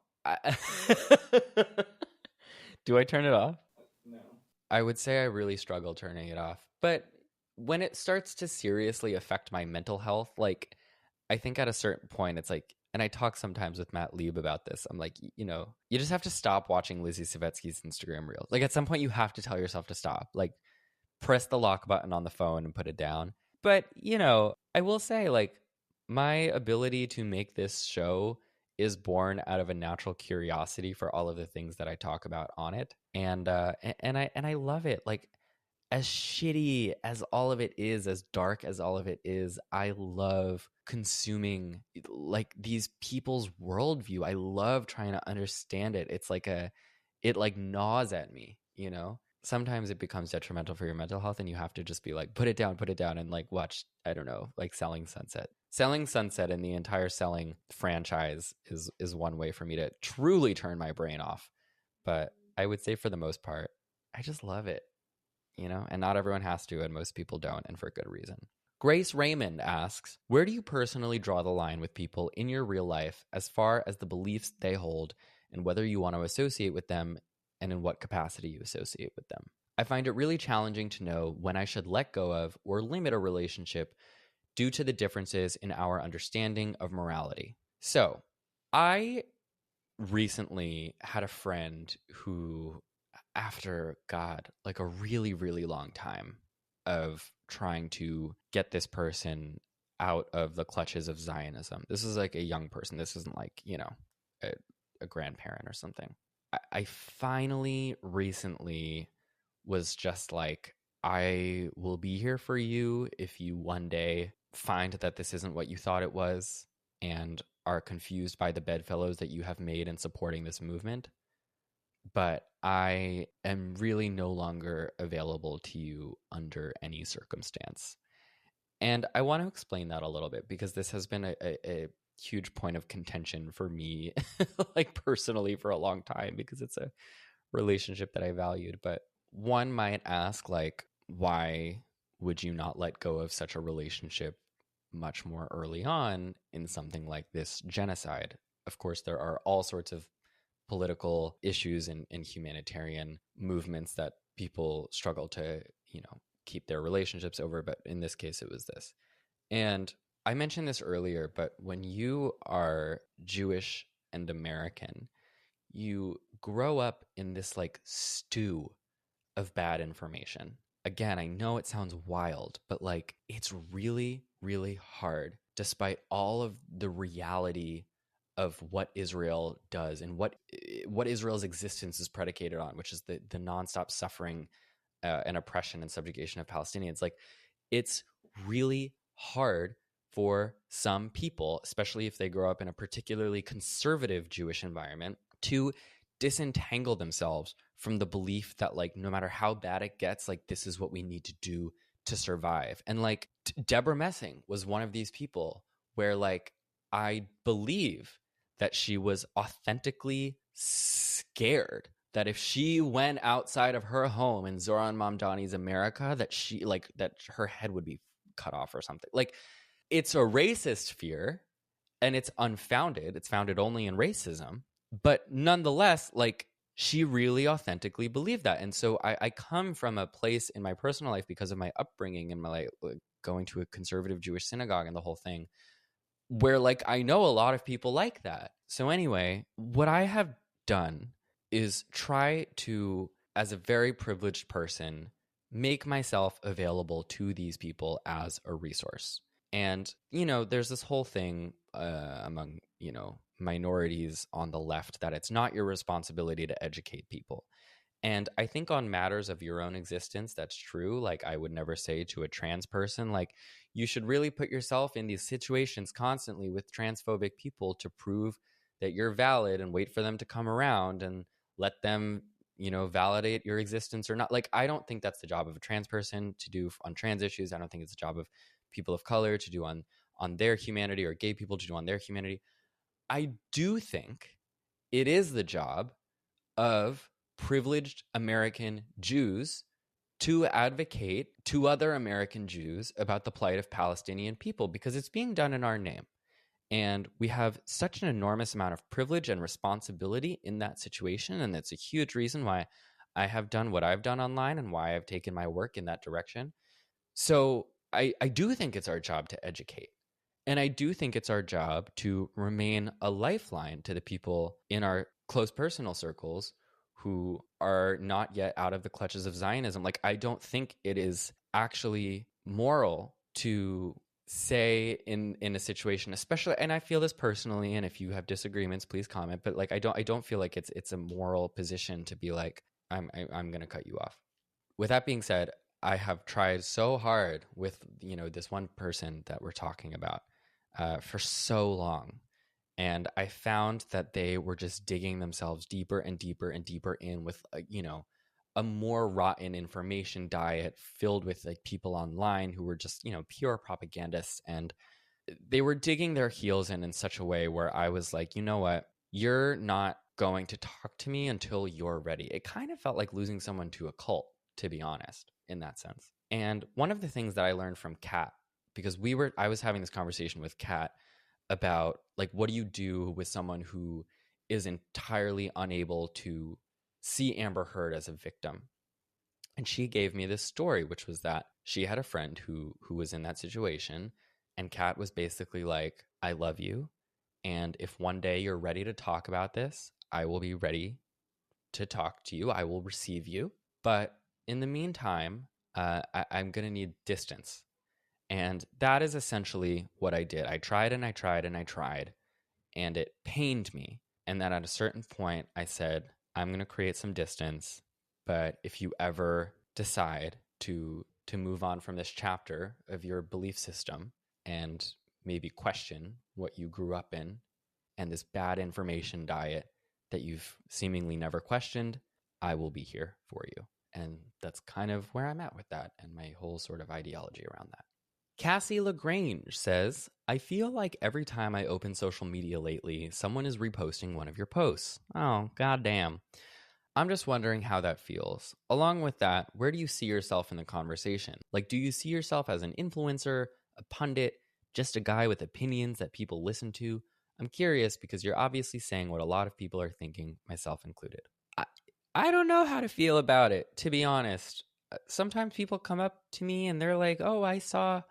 Do I turn it off? No. I would say I really struggle turning it off. But when it starts to seriously affect my mental health, like, I think at a certain point, it's like, and I talk sometimes with Matt Lieb about this. I'm like, you just have to stop watching Lizzie Savetsky's Instagram reels. Like, at some point, you have to tell yourself to stop. Like, press the lock button on the phone and put it down. But, I will say, like, my ability to make this show is born out of a natural curiosity for all of the things that I talk about on it. And I love it. Like, as shitty as all of it is, as dark as all of it is, I love consuming like these people's worldview. I love trying to understand it. It's like it like gnaws at me, Sometimes it becomes detrimental for your mental health and you have to just be like, put it down and like watch, I don't know, like Selling Sunset. Selling Sunset and the entire Selling franchise is one way for me to truly turn my brain off. But I would say for the most part, I just love it. And not everyone has to, and most people don't, and for good reason. Grace Raymond asks, where do you personally draw the line with people in your real life as far as the beliefs they hold and whether you want to associate with them and in what capacity you associate with them? I find it really challenging to know when I should let go of or limit a relationship due to the differences in our understanding of morality. So, I recently had a friend who, after like a really, really long time of trying to get this person out of the clutches of Zionism. This is like a young person. This isn't like, a grandparent or something. I finally recently was just like, I will be here for you if you one day find that this isn't what you thought it was and are confused by the bedfellows that you have made in supporting this movement. But I am really no longer available to you under any circumstance. And I want to explain that a little bit because this has been a huge point of contention for me, like personally for a long time, because it's a relationship that I valued. But one might ask, like, why would you not let go of such a relationship much more early on in something like this genocide? Of course, there are all sorts of political issues and humanitarian movements that people struggle to, keep their relationships over. But in this case, it was this. And I mentioned this earlier, but when you are Jewish and American, you grow up in this like stew of bad information. Again, I know it sounds wild, but like it's really, really hard, despite all of the reality of what Israel does and what Israel's existence is predicated on, which is the nonstop suffering and oppression and subjugation of Palestinians. Like, it's really hard for some people, especially if they grow up in a particularly conservative Jewish environment, to disentangle themselves from the belief that, like, no matter how bad it gets, like, this is what we need to do to survive. And like Deborah Messing was one of these people where, like, I believe that she was authentically scared that if she went outside of her home in Zoran Mamdani's America, that her head would be cut off or something. Like, it's a racist fear and it's unfounded. It's founded only in racism. But nonetheless, like, she really authentically believed that. And so I come from a place in my personal life because of my upbringing and my like going to a conservative Jewish synagogue and the whole thing, where like I know a lot of people like that. So anyway, what I have done is try to, as a very privileged person, make myself available to these people as a resource. And, there's this whole thing among, minorities on the left that it's not your responsibility to educate people. And I think on matters of your own existence, that's true. Like, I would never say to a trans person, like, you should really put yourself in these situations constantly with transphobic people to prove that you're valid and wait for them to come around and let them, validate your existence or not. Like, I don't think that's the job of a trans person to do on trans issues. I don't think it's the job of people of color to do on their humanity, or gay people to do on their humanity. I do think it is the job of privileged American Jews to advocate to other American Jews about the plight of Palestinian people, because it's being done in our name. And we have such an enormous amount of privilege and responsibility in that situation. And that's a huge reason why I have done what I've done online and why I've taken my work in that direction. So I do think it's our job to educate. And I do think it's our job to remain a lifeline to the people in our close personal circles who are not yet out of the clutches of Zionism. Like, I don't think it is actually moral to say in a situation, especially, and I feel this personally, and if you have disagreements, please comment, but like, I don't feel like it's a moral position to be like, I'm going to cut you off. With that being said, I have tried so hard with, this one person that we're talking about for so long. And I found that they were just digging themselves deeper and deeper and deeper in with, a more rotten information diet filled with like people online who were just, pure propagandists. And they were digging their heels in such a way where I was like, you know what? You're not going to talk to me until you're ready. It kind of felt like losing someone to a cult, to be honest, in that sense. And one of the things that I learned from Kat, because I was having this conversation with Kat about like, what do you do with someone who is entirely unable to see Amber Heard as a victim? And she gave me this story, which was that she had a friend who was in that situation, and Kat was basically like, I love you, and if one day you're ready to talk about this, I will be ready to talk to you. I will receive you. But in the meantime, I'm going to need distance. And that is essentially what I did. I tried and I tried and I tried, and it pained me. And then at a certain point, I said, I'm going to create some distance. But if you ever decide to move on from this chapter of your belief system and maybe question what you grew up in and this bad information diet that you've seemingly never questioned, I will be here for you. And that's kind of where I'm at with that and my whole sort of ideology around that. Cassie LaGrange says, I feel like every time I open social media lately, someone is reposting one of your posts. Oh, goddamn. I'm just wondering how that feels. Along with that, where do you see yourself in the conversation? Like, do you see yourself as an influencer, a pundit, just a guy with opinions that people listen to? I'm curious because you're obviously saying what a lot of people are thinking, myself included. I don't know how to feel about it, to be honest. Sometimes people come up to me and they're like, oh, I saw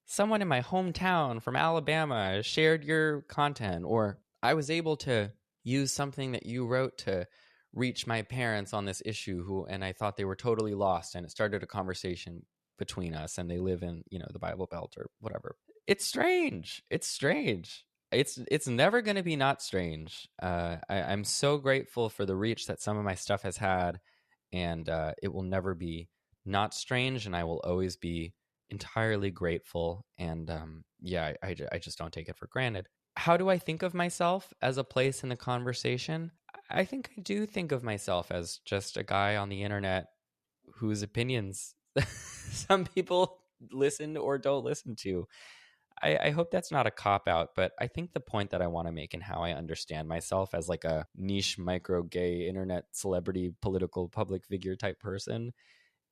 someone in my hometown from Alabama shared your content, or I was able to use something that you wrote to reach my parents on this issue and I thought they were totally lost, and it started a conversation between us, and they live in, the Bible Belt or whatever. It's strange. It's never going to be not strange. I'm so grateful for the reach that some of my stuff has had, and it will never be not strange, and I will always be entirely grateful. And I just don't take it for granted. How do I think of myself as a place in the conversation? I think I do think of myself as just a guy on the internet whose opinions some people listen or don't listen to. I hope that's not a cop-out, but I think the point that I want to make and how I understand myself as like a niche micro gay internet celebrity political public figure type person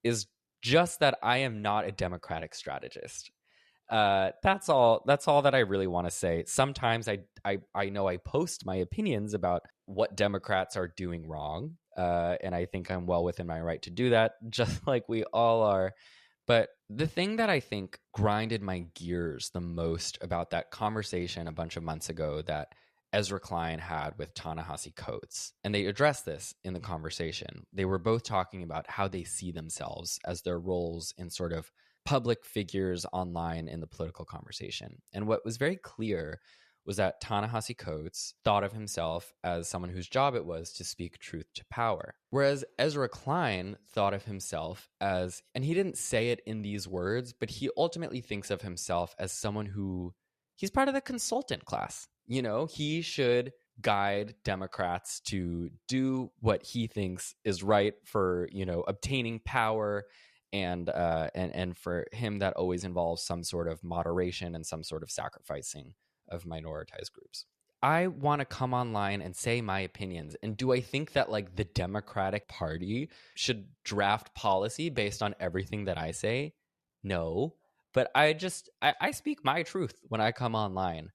is just that I am not a democratic strategist. That's all. That's all that I really want to say. Sometimes I know I post my opinions about what Democrats are doing wrong, and I think I'm well within my right to do that, just like we all are. But the thing that I think grinded my gears the most about that conversation a bunch of months ago that Ezra Klein had with Ta-Nehisi Coates, and they addressed this in the conversation. They were both talking about how they see themselves as their roles in sort of public figures online in the political conversation. And what was very clear was that Ta-Nehisi Coates thought of himself as someone whose job it was to speak truth to power. Whereas Ezra Klein thought of himself as, and he didn't say it in these words, but he ultimately thinks of himself as someone who, he's part of the consultant class. You know, he should guide Democrats to do what he thinks is right for, you know, obtaining power, and for him that always involves some sort of moderation and some sort of sacrificing of minoritized groups. I want to come online and say my opinions. And do I think that like the Democratic Party should draft policy based on everything that I say? No. But I speak my truth when I come online,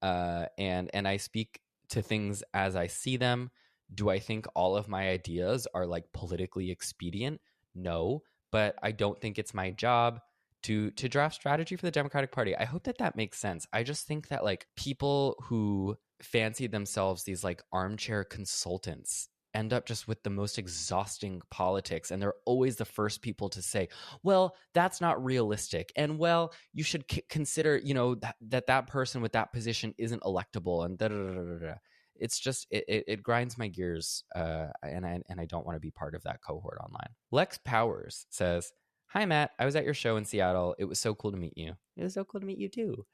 and I speak to things as I see them. Do I think all of my ideas are like politically expedient? No, but I don't think it's my job to draft strategy for the Democratic Party. I hope that that makes sense. I just think that like people who fancy themselves these like armchair consultants end up just with the most exhausting politics, and they're always the first people to say, well, that's not realistic, and well, you should consider, you know, that person with that position isn't electable, and da da da da da. It's just it grinds my gears, and I don't want to be part of that cohort online. Lex Powers says, hi Matt, I was at your show in Seattle. It was so cool to meet you. It was so cool to meet you too.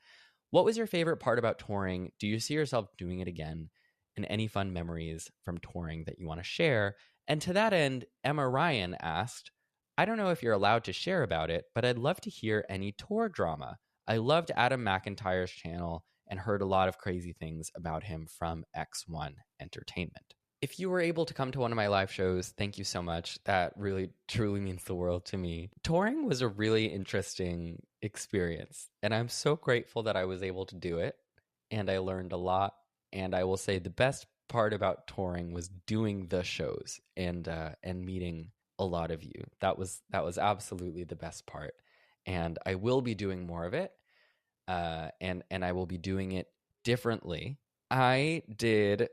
What was your favorite part about touring? Do you see yourself doing it again? And any fun memories from touring that you want to share? And to that end, Emma Ryan asked, I don't know if you're allowed to share about it, but I'd love to hear any tour drama. I loved Adam McIntyre's channel and heard a lot of crazy things about him from X1 Entertainment. If you were able to come to one of my live shows, thank you so much. That really, truly means the world to me. Touring was a really interesting experience, and I'm so grateful that I was able to do it, and I learned a lot. And I will say the best part about touring was doing the shows and meeting a lot of you. That was absolutely the best part, and I will be doing more of it, and I will be doing it differently. I did.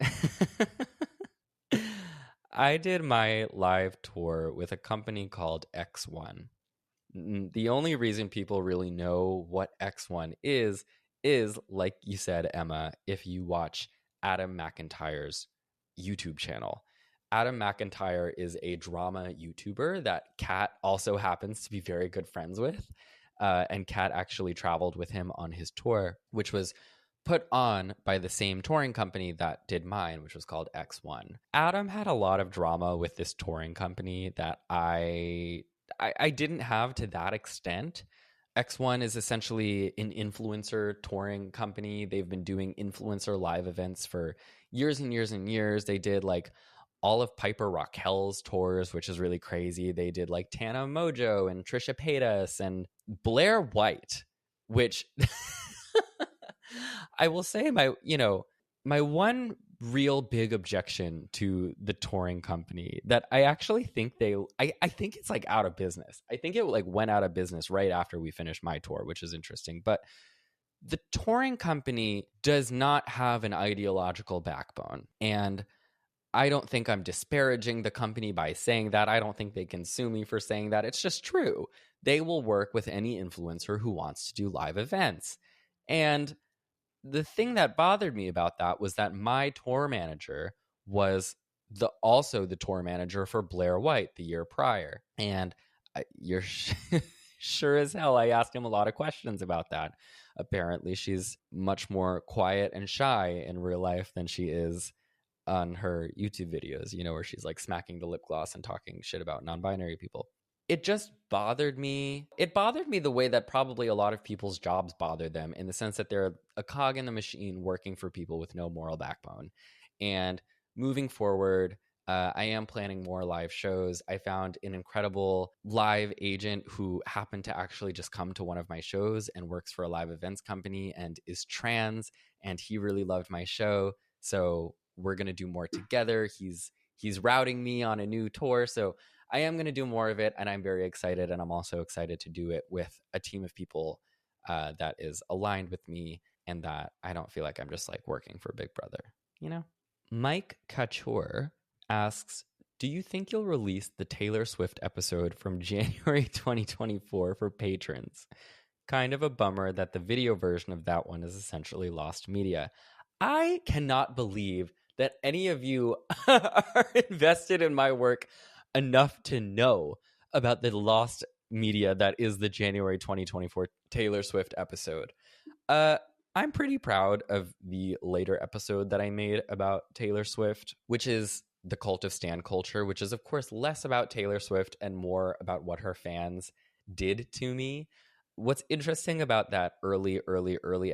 I did my live tour with a company called X1. The only reason people really know what X1 is like you said, Emma, if you watch Adam McIntyre's YouTube channel. Adam McIntyre is a drama YouTuber that Kat also happens to be very good friends with. And Kat actually traveled with him on his tour, which was put on by the same touring company that did mine, which was called X1. Adam had a lot of drama with this touring company that I didn't have to that extent. X1 is essentially an influencer touring company. They've been doing influencer live events for years and years and years. They did like all of Piper Raquel's tours, which is really crazy. They did like Tana Mojo and Trisha Paytas and Blair White, which I will say my one real big objection to the touring company that I actually think I think it's like out of business. I think it like went out of business right after we finished my tour, which is interesting. But the touring company does not have an ideological backbone. And I don't think I'm disparaging the company by saying that. I don't think they can sue me for saying that. It's just true. They will work with any influencer who wants to do live events. And the thing that bothered me about that was that my tour manager was also the tour manager for Blair White the year prior. And you're sure as hell I asked him a lot of questions about that. Apparently, she's much more quiet and shy in real life than she is on her YouTube videos, you know, where she's like smacking the lip gloss and talking shit about non-binary people. It just bothered me. It bothered me the way that probably a lot of people's jobs bother them, in the sense that they're a cog in the machine working for people with no moral backbone. And moving forward, I am planning more live shows. I found an incredible live agent who happened to actually just come to one of my shows and works for a live events company and is trans, and he really loved my show. So we're going to do more together. He's routing me on a new tour, so I am going to do more of it, and I'm very excited. And I'm also excited to do it with a team of people that is aligned with me, and that I don't feel like I'm just like working for Big Brother, you know? Mike Couture asks, do you think you'll release the Taylor Swift episode from January 2024 for patrons? Kind of a bummer that the video version of that one is essentially lost media. I cannot believe that any of you are invested in my work enough to know about the lost media that is the January 2024 Taylor Swift episode. Uh, I'm pretty proud of the later episode that I made about Taylor Swift, which is the cult of stan culture, which is, of course, less about Taylor Swift and more about what her fans did to me. What's interesting about that early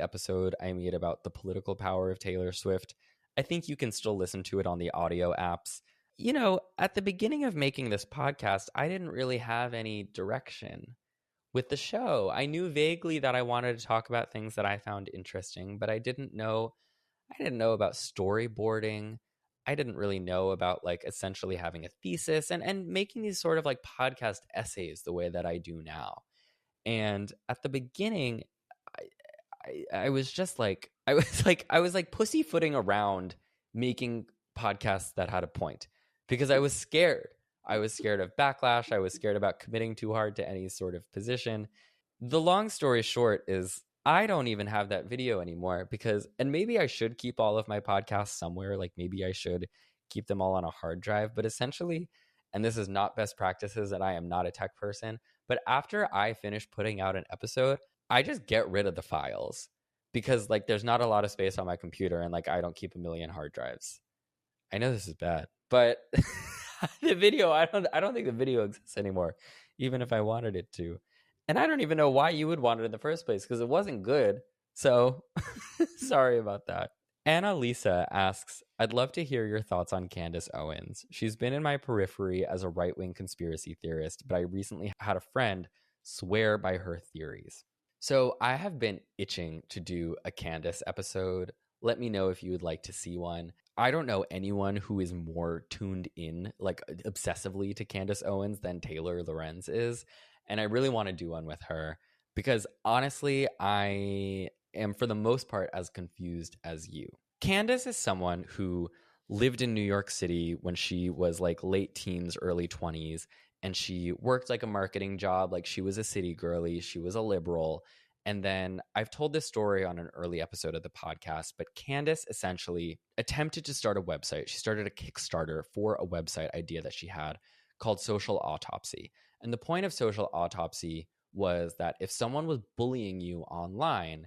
episode I made about the political power of Taylor Swift, I think you can still listen to it on the audio apps. You know, at the beginning of making this podcast, I didn't really have any direction with the show. I knew vaguely that I wanted to talk about things that I found interesting, but I didn't know about storyboarding. I didn't really know about like essentially having a thesis and making these sort of like podcast essays the way that I do now. And at the beginning, I was just like I was like pussyfooting around making podcasts that had a point because I was scared. I was scared of backlash. I was scared about committing too hard to any sort of position. The long story short is I don't even have that video anymore because, and maybe I should keep all of my podcasts somewhere. Like maybe I should keep them all on a hard drive. But essentially, and this is not best practices, and I am not a tech person, but after I finish putting out an episode, I just get rid of the files because like there's not a lot of space on my computer and like I don't keep a million hard drives. I know this is bad, but the video, I don't think the video exists anymore, even if I wanted it to. And I don't even know why you would want it in the first place because it wasn't good. So sorry about that. Anna Lisa asks, I'd love to hear your thoughts on Candace Owens. She's been in my periphery as a right wing conspiracy theorist, but I recently had a friend swear by her theories. So I have been itching to do a Candace episode. Let me know if you would like to see one. I don't know anyone who is more tuned in, like obsessively to Candace Owens than Taylor Lorenz is. And I really want to do one with her because honestly, I am for the most part as confused as you. Candace is someone who lived in New York City when she was like late teens, early 20s, and she worked like a marketing job. Like she was a city girly, she was a liberal. And then I've told this story on an early episode of the podcast, but Candace essentially attempted to start a website. She started a Kickstarter for a website idea that she had called Social Autopsy. And the point of Social Autopsy was that if someone was bullying you online,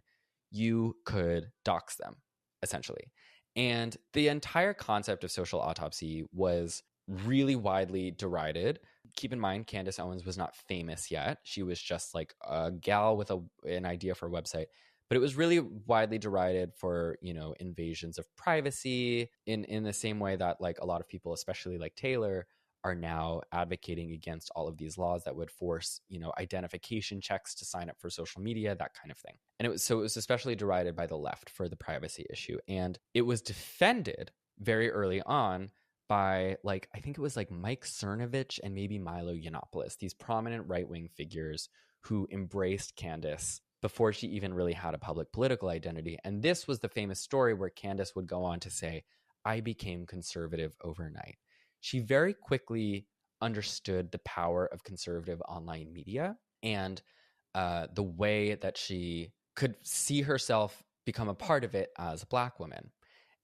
you could dox them, essentially. And the entire concept of Social Autopsy was really widely derided. Keep in mind, Candace Owens was not famous yet. She was just like a gal with an idea for a website. But it was really widely derided for, invasions of privacy in the same way that like a lot of people, especially like Taylor, are now advocating against all of these laws that would force, identification checks to sign up for social media, that kind of thing. And it was especially derided by the left for the privacy issue. And it was defended very early on by like, I think it was like Mike Cernovich and maybe Milo Yiannopoulos, these prominent right-wing figures who embraced Candace before she even really had a public political identity. And this was the famous story where Candace would go on to say, I became conservative overnight. She very quickly understood the power of conservative online media and the way that she could see herself become a part of it as a Black woman.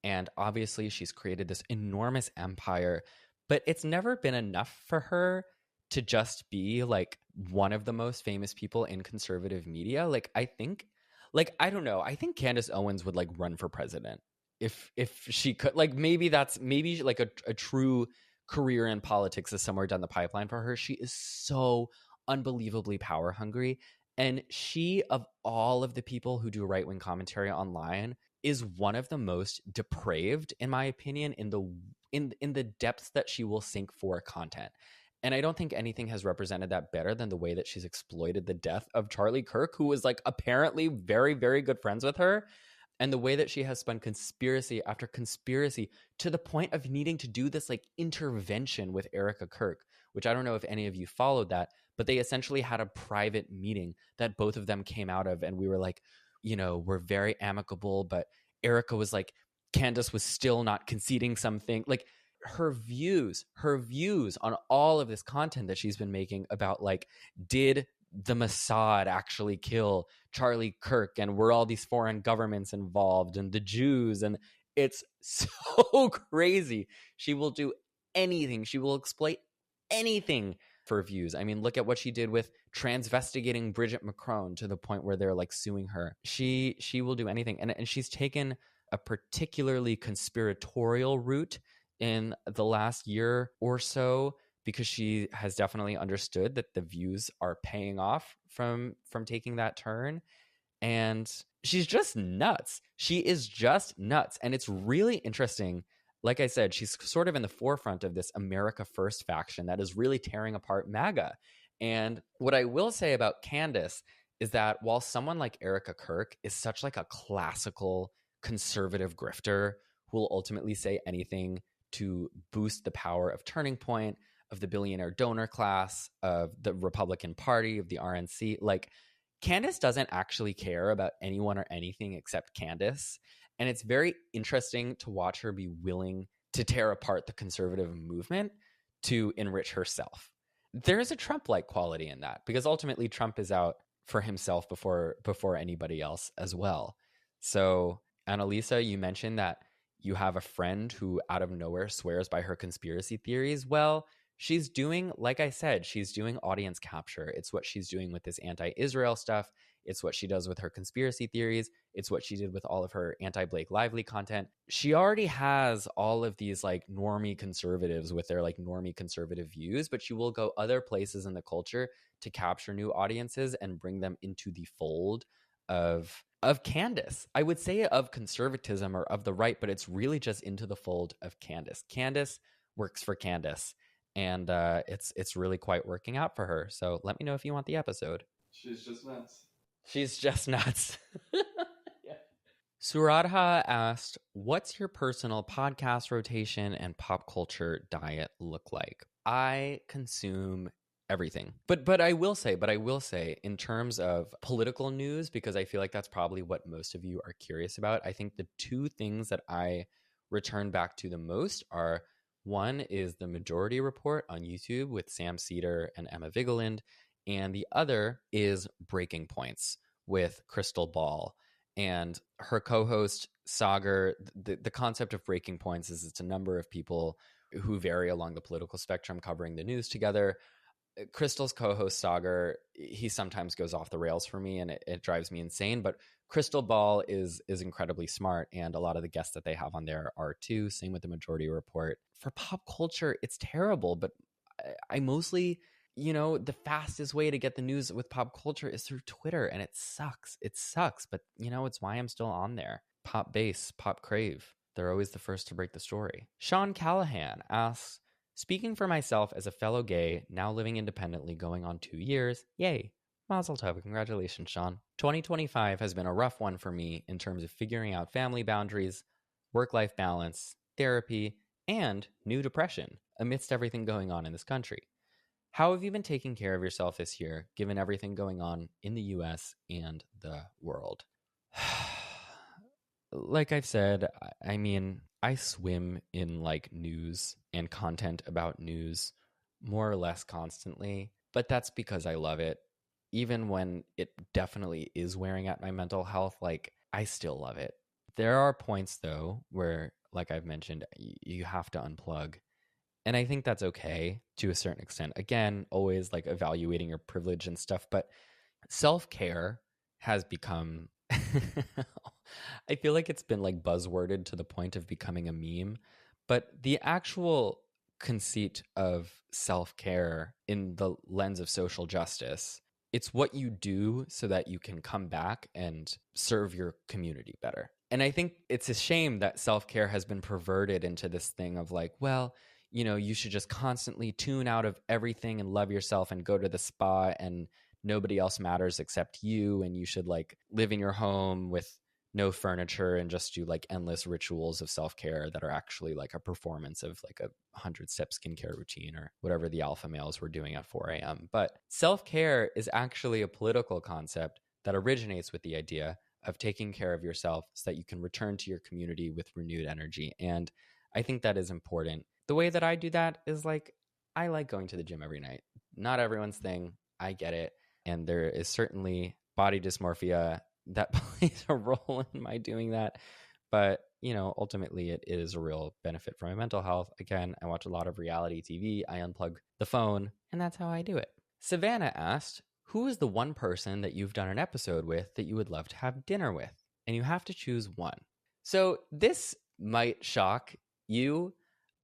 And obviously, she's created this enormous empire, but it's never been enough for her to just be like one of the most famous people in conservative media. I don't know. I think Candace Owens would like run for president if she could. Like maybe like a true career in politics is somewhere down the pipeline for her. She is so unbelievably power hungry. And she, of all of the people who do right wing commentary online, is one of the most depraved, in my opinion, in the depths that she will sink for content. And I don't think anything has represented that better than the way that she's exploited the death of Charlie Kirk, who was like apparently very, very good friends with her. And the way that she has spun conspiracy after conspiracy to the point of needing to do this like intervention with Erica Kirk, which I don't know if any of you followed that, but they essentially had a private meeting that both of them came out of. And we were like, we're very amicable, but Erica was like, Candace was still not conceding something. Like her views on all of this content that she's been making about like, did the Mossad actually kill Charlie Kirk, and were all these foreign governments involved, and the Jews, and it's so crazy. She will do anything. She will exploit anything for views. I mean, look at what she did with transvestigating Bridget Macron to the point where they're like suing her. She will do anything. And she's taken a particularly conspiratorial route in the last year or so, because she has definitely understood that the views are paying off from taking that turn. And she's just nuts. She is just nuts. And it's really interesting. Like I said, she's sort of in the forefront of this America First faction that is really tearing apart MAGA. And what I will say about Candace is that while someone like Erica Kirk is such like a classical conservative grifter who will ultimately say anything to boost the power of Turning Point, of the billionaire donor class, of the Republican Party, of the RNC, like Candace doesn't actually care about anyone or anything except Candace. And it's very interesting to watch her be willing to tear apart the conservative movement to enrich herself. There is a Trump-like quality in that, because ultimately Trump is out for himself before anybody else as well. So, Annalisa, you mentioned that you have a friend who out of nowhere swears by her conspiracy theories. Well, she's doing, like I said, she's doing audience capture. It's what she's doing with this anti-Israel stuff. It's what she does with her conspiracy theories. It's what she did with all of her anti-Blake Lively content. She already has all of these like normie conservatives with their like normie conservative views, but she will go other places in the culture to capture new audiences and bring them into the fold of Candace. I would say of conservatism or of the right, but it's really just into the fold of Candace. Candace works for Candace. And it's really quite working out for her. So let me know if you want the episode. She's just nuts. She's just nuts. Yeah. Suradha asked, what's your personal podcast rotation and pop culture diet look like? I consume everything. But I will say, in terms of political news, because I feel like that's probably what most of you are curious about, I think the two things that I return back to the most are, one is the Majority Report on YouTube with Sam Cedar and Emma Vigeland, and the other is Breaking Points with Crystal Ball and her co-host Sagar. The concept of Breaking Points is it's a number of people who vary along the political spectrum covering the news together. Crystal's co-host Sagar, he sometimes goes off the rails for me, and it drives me insane. But Crystal Ball is incredibly smart, and a lot of the guests that they have on there are too. Same with the Majority Report. For pop culture, it's terrible, but I mostly, the fastest way to get the news with pop culture is through Twitter, and it sucks. It sucks, but it's why I'm still on there. Pop Base, Pop Crave, they're always the first to break the story. Sean Callahan asks, speaking for myself as a fellow gay, now living independently going on 2 years, yay, mazel tov, congratulations, Sean. 2025 has been a rough one for me in terms of figuring out family boundaries, work-life balance, therapy, and new depression amidst everything going on in this country. How have you been taking care of yourself this year, given everything going on in the US and the world? Like I've said, I mean, I swim in like news and content about news more or less constantly, but that's because I love it. Even when it definitely is wearing at my mental health, like I still love it. There are points though where, like I've mentioned, you have to unplug. And I think that's okay to a certain extent. Again, always like evaluating your privilege and stuff, but self-care has become I feel like it's been like buzzworded to the point of becoming a meme, but the actual conceit of self-care in the lens of social justice, it's what you do so that you can come back and serve your community better. And I think it's a shame that self-care has been perverted into this thing of like, well, you should just constantly tune out of everything and love yourself and go to the spa and nobody else matters except you. And you should like live in your home with no furniture and just do like endless rituals of self-care that are actually like a performance of like a 100-step skincare routine or whatever the alpha males were doing at 4 a.m. But self-care is actually a political concept that originates with the idea of taking care of yourself so that you can return to your community with renewed energy. And I think that is important. The way that I do that is like, I like going to the gym every night. Not everyone's thing. I get it. And there is certainly body dysmorphia that plays a role in my doing that. But, ultimately it is a real benefit for my mental health. Again, I watch a lot of reality TV. I unplug the phone, and that's how I do it. Savannah asked, who is the one person that you've done an episode with that you would love to have dinner with? And you have to choose one. So this might shock you,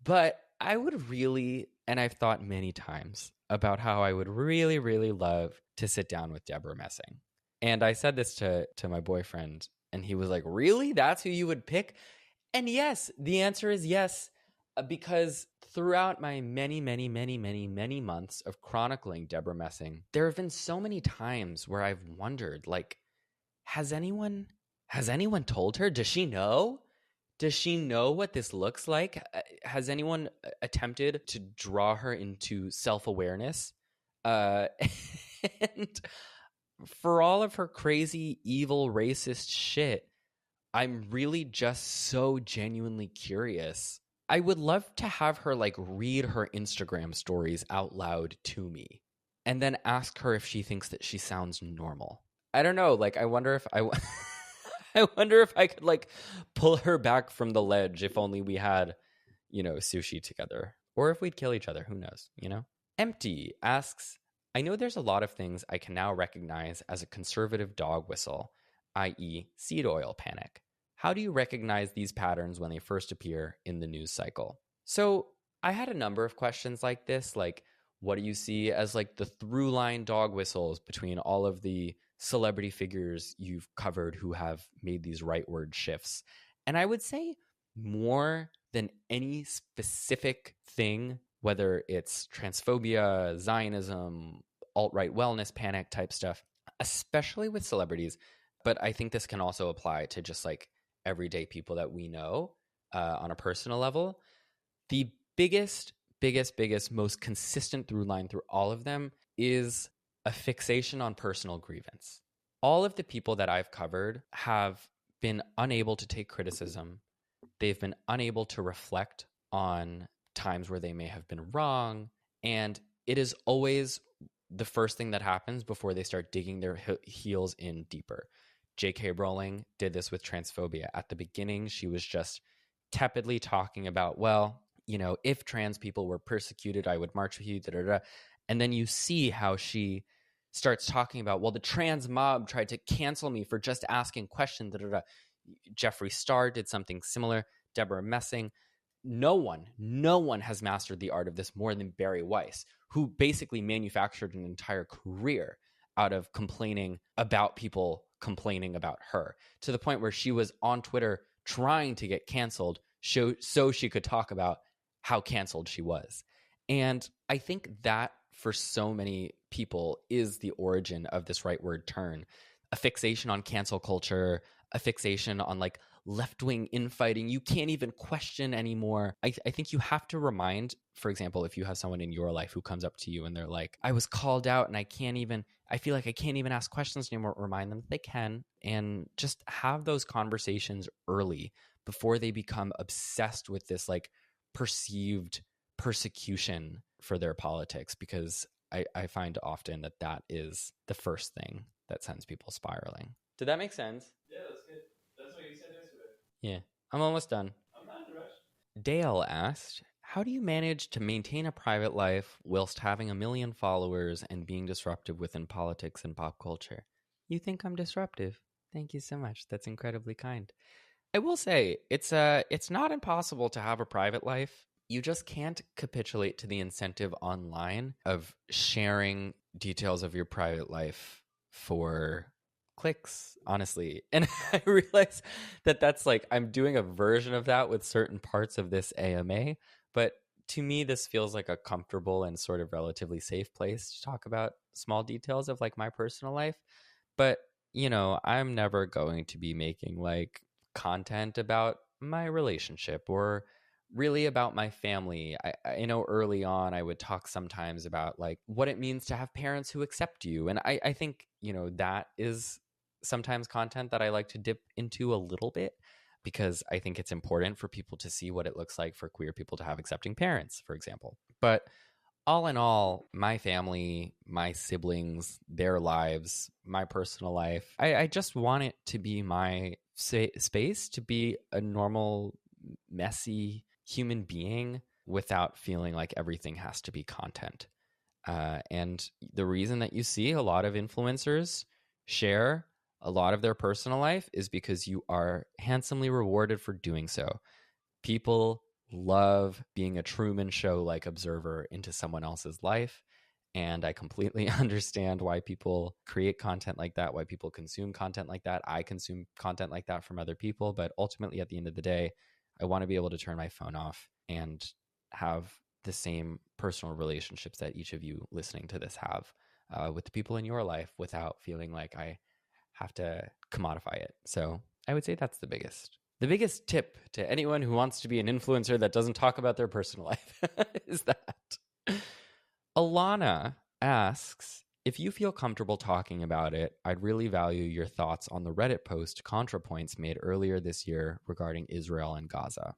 but I would really, and I've thought many times about how I would really, really love to sit down with Deborah Messing. And I said this to my boyfriend, and he was like, really? That's who you would pick? And yes, the answer is yes, because throughout my many, many, many, many, many months of chronicling Deborah Messing, there have been so many times where I've wondered, like, has anyone told her? Does she know? Does she know what this looks like? Has anyone attempted to draw her into self-awareness? And for all of her crazy, evil, racist shit, I'm really just so genuinely curious. I would love to have her like read her Instagram stories out loud to me and then ask her if she thinks that she sounds normal. I don't know. Like, I wonder if I wonder if I could like pull her back from the ledge if only we had, sushi together, or if we'd kill each other. Who knows, Empty asks, I know there's a lot of things I can now recognize as a conservative dog whistle, i.e. seed oil panic. How do you recognize these patterns when they first appear in the news cycle? So I had a number of questions like this, like what do you see as like the through line dog whistles between all of the celebrity figures you've covered who have made these rightward shifts? And I would say more than any specific thing, whether it's transphobia, Zionism, alt-right wellness panic type stuff, especially with celebrities, but I think this can also apply to just like everyday people that we know on a personal level. The biggest, most consistent through line through all of them is a fixation on personal grievance. All of the people that I've covered have been unable to take criticism. They've been unable to reflect on times where they may have been wrong. And it is always the first thing that happens before they start digging their heels in deeper. J.K. Rowling did this with transphobia. At the beginning, she was just tepidly talking about, well, if trans people were persecuted, I would march with you, da, da, da. And then you see how she starts talking about, well, the trans mob tried to cancel me for just asking questions, da, da, da. Jeffree Star did something similar. Deborah Messing. No one has mastered the art of this more than Barry Weiss, who basically manufactured an entire career out of complaining about people complaining about her, to the point where she was on Twitter trying to get canceled so she could talk about how canceled she was. And I think that for so many people is the origin of this rightward turn. A fixation on cancel culture, a fixation on like left-wing infighting. You can't even question anymore. I think you have to remind, for example, if you have someone in your life who comes up to you and they're like, I was called out and I feel like I can't even ask questions anymore, remind them that they can, and just have those conversations early before they become obsessed with this like perceived persecution for their politics, because I find often that is the first thing that sends people spiraling. Did that make sense? Yeah, that's good. That's what you said yesterday. Yeah, I'm almost done. I'm not in a rush. Dale asked, how do you manage to maintain a private life whilst having a million followers and being disruptive within politics and pop culture? You think I'm disruptive? Thank you so much. That's incredibly kind. I will say, it's not impossible to have a private life. You just can't capitulate to the incentive online of sharing details of your private life for clicks, honestly. And I realize that that's like, I'm doing a version of that with certain parts of this AMA, but to me, this feels like a comfortable and sort of relatively safe place to talk about small details of like my personal life. But, I'm never going to be making like content about my relationship or really about my family. I know early on I would talk sometimes about like what it means to have parents who accept you. And I think, that is sometimes content that I like to dip into a little bit because I think it's important for people to see what it looks like for queer people to have accepting parents, for example. But all in all, my family, my siblings, their lives, my personal life, I just want it to be my space to be a normal, messy human being without feeling like everything has to be content. And the reason that you see a lot of influencers share a lot of their personal life is because you are handsomely rewarded for doing so. People love being a Truman Show like observer into someone else's life. And I completely understand why people create content like that, why people consume content like that. I consume content like that from other people. But ultimately, at the end of the day, I want to be able to turn my phone off and have the same personal relationships that each of you listening to this have with the people in your life without feeling like I have to commodify it. So I would say that's the biggest. The biggest tip to anyone who wants to be an influencer that doesn't talk about their personal life is that. Alana asks, if you feel comfortable talking about it, I'd really value your thoughts on the Reddit post ContraPoints made earlier this year regarding Israel and Gaza.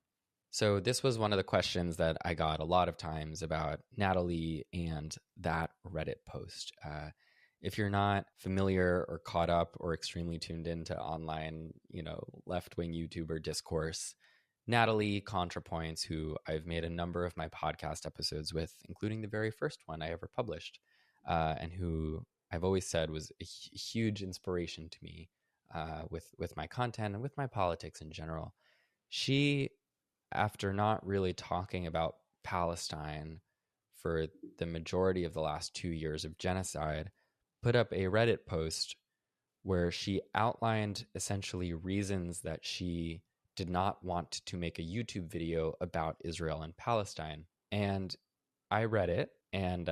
So this was one of the questions that I got a lot of times about Natalie and that Reddit post. If you're not familiar or caught up or extremely tuned into online, left-wing YouTuber discourse, Natalie ContraPoints, who I've made a number of my podcast episodes with, including the very first one I ever published, and who I've always said was a huge inspiration to me with my content and with my politics in general. She, after not really talking about Palestine for the majority of the last 2 years of genocide, put up a Reddit post where she outlined essentially reasons that she did not want to make a YouTube video about Israel and Palestine. And I read it, and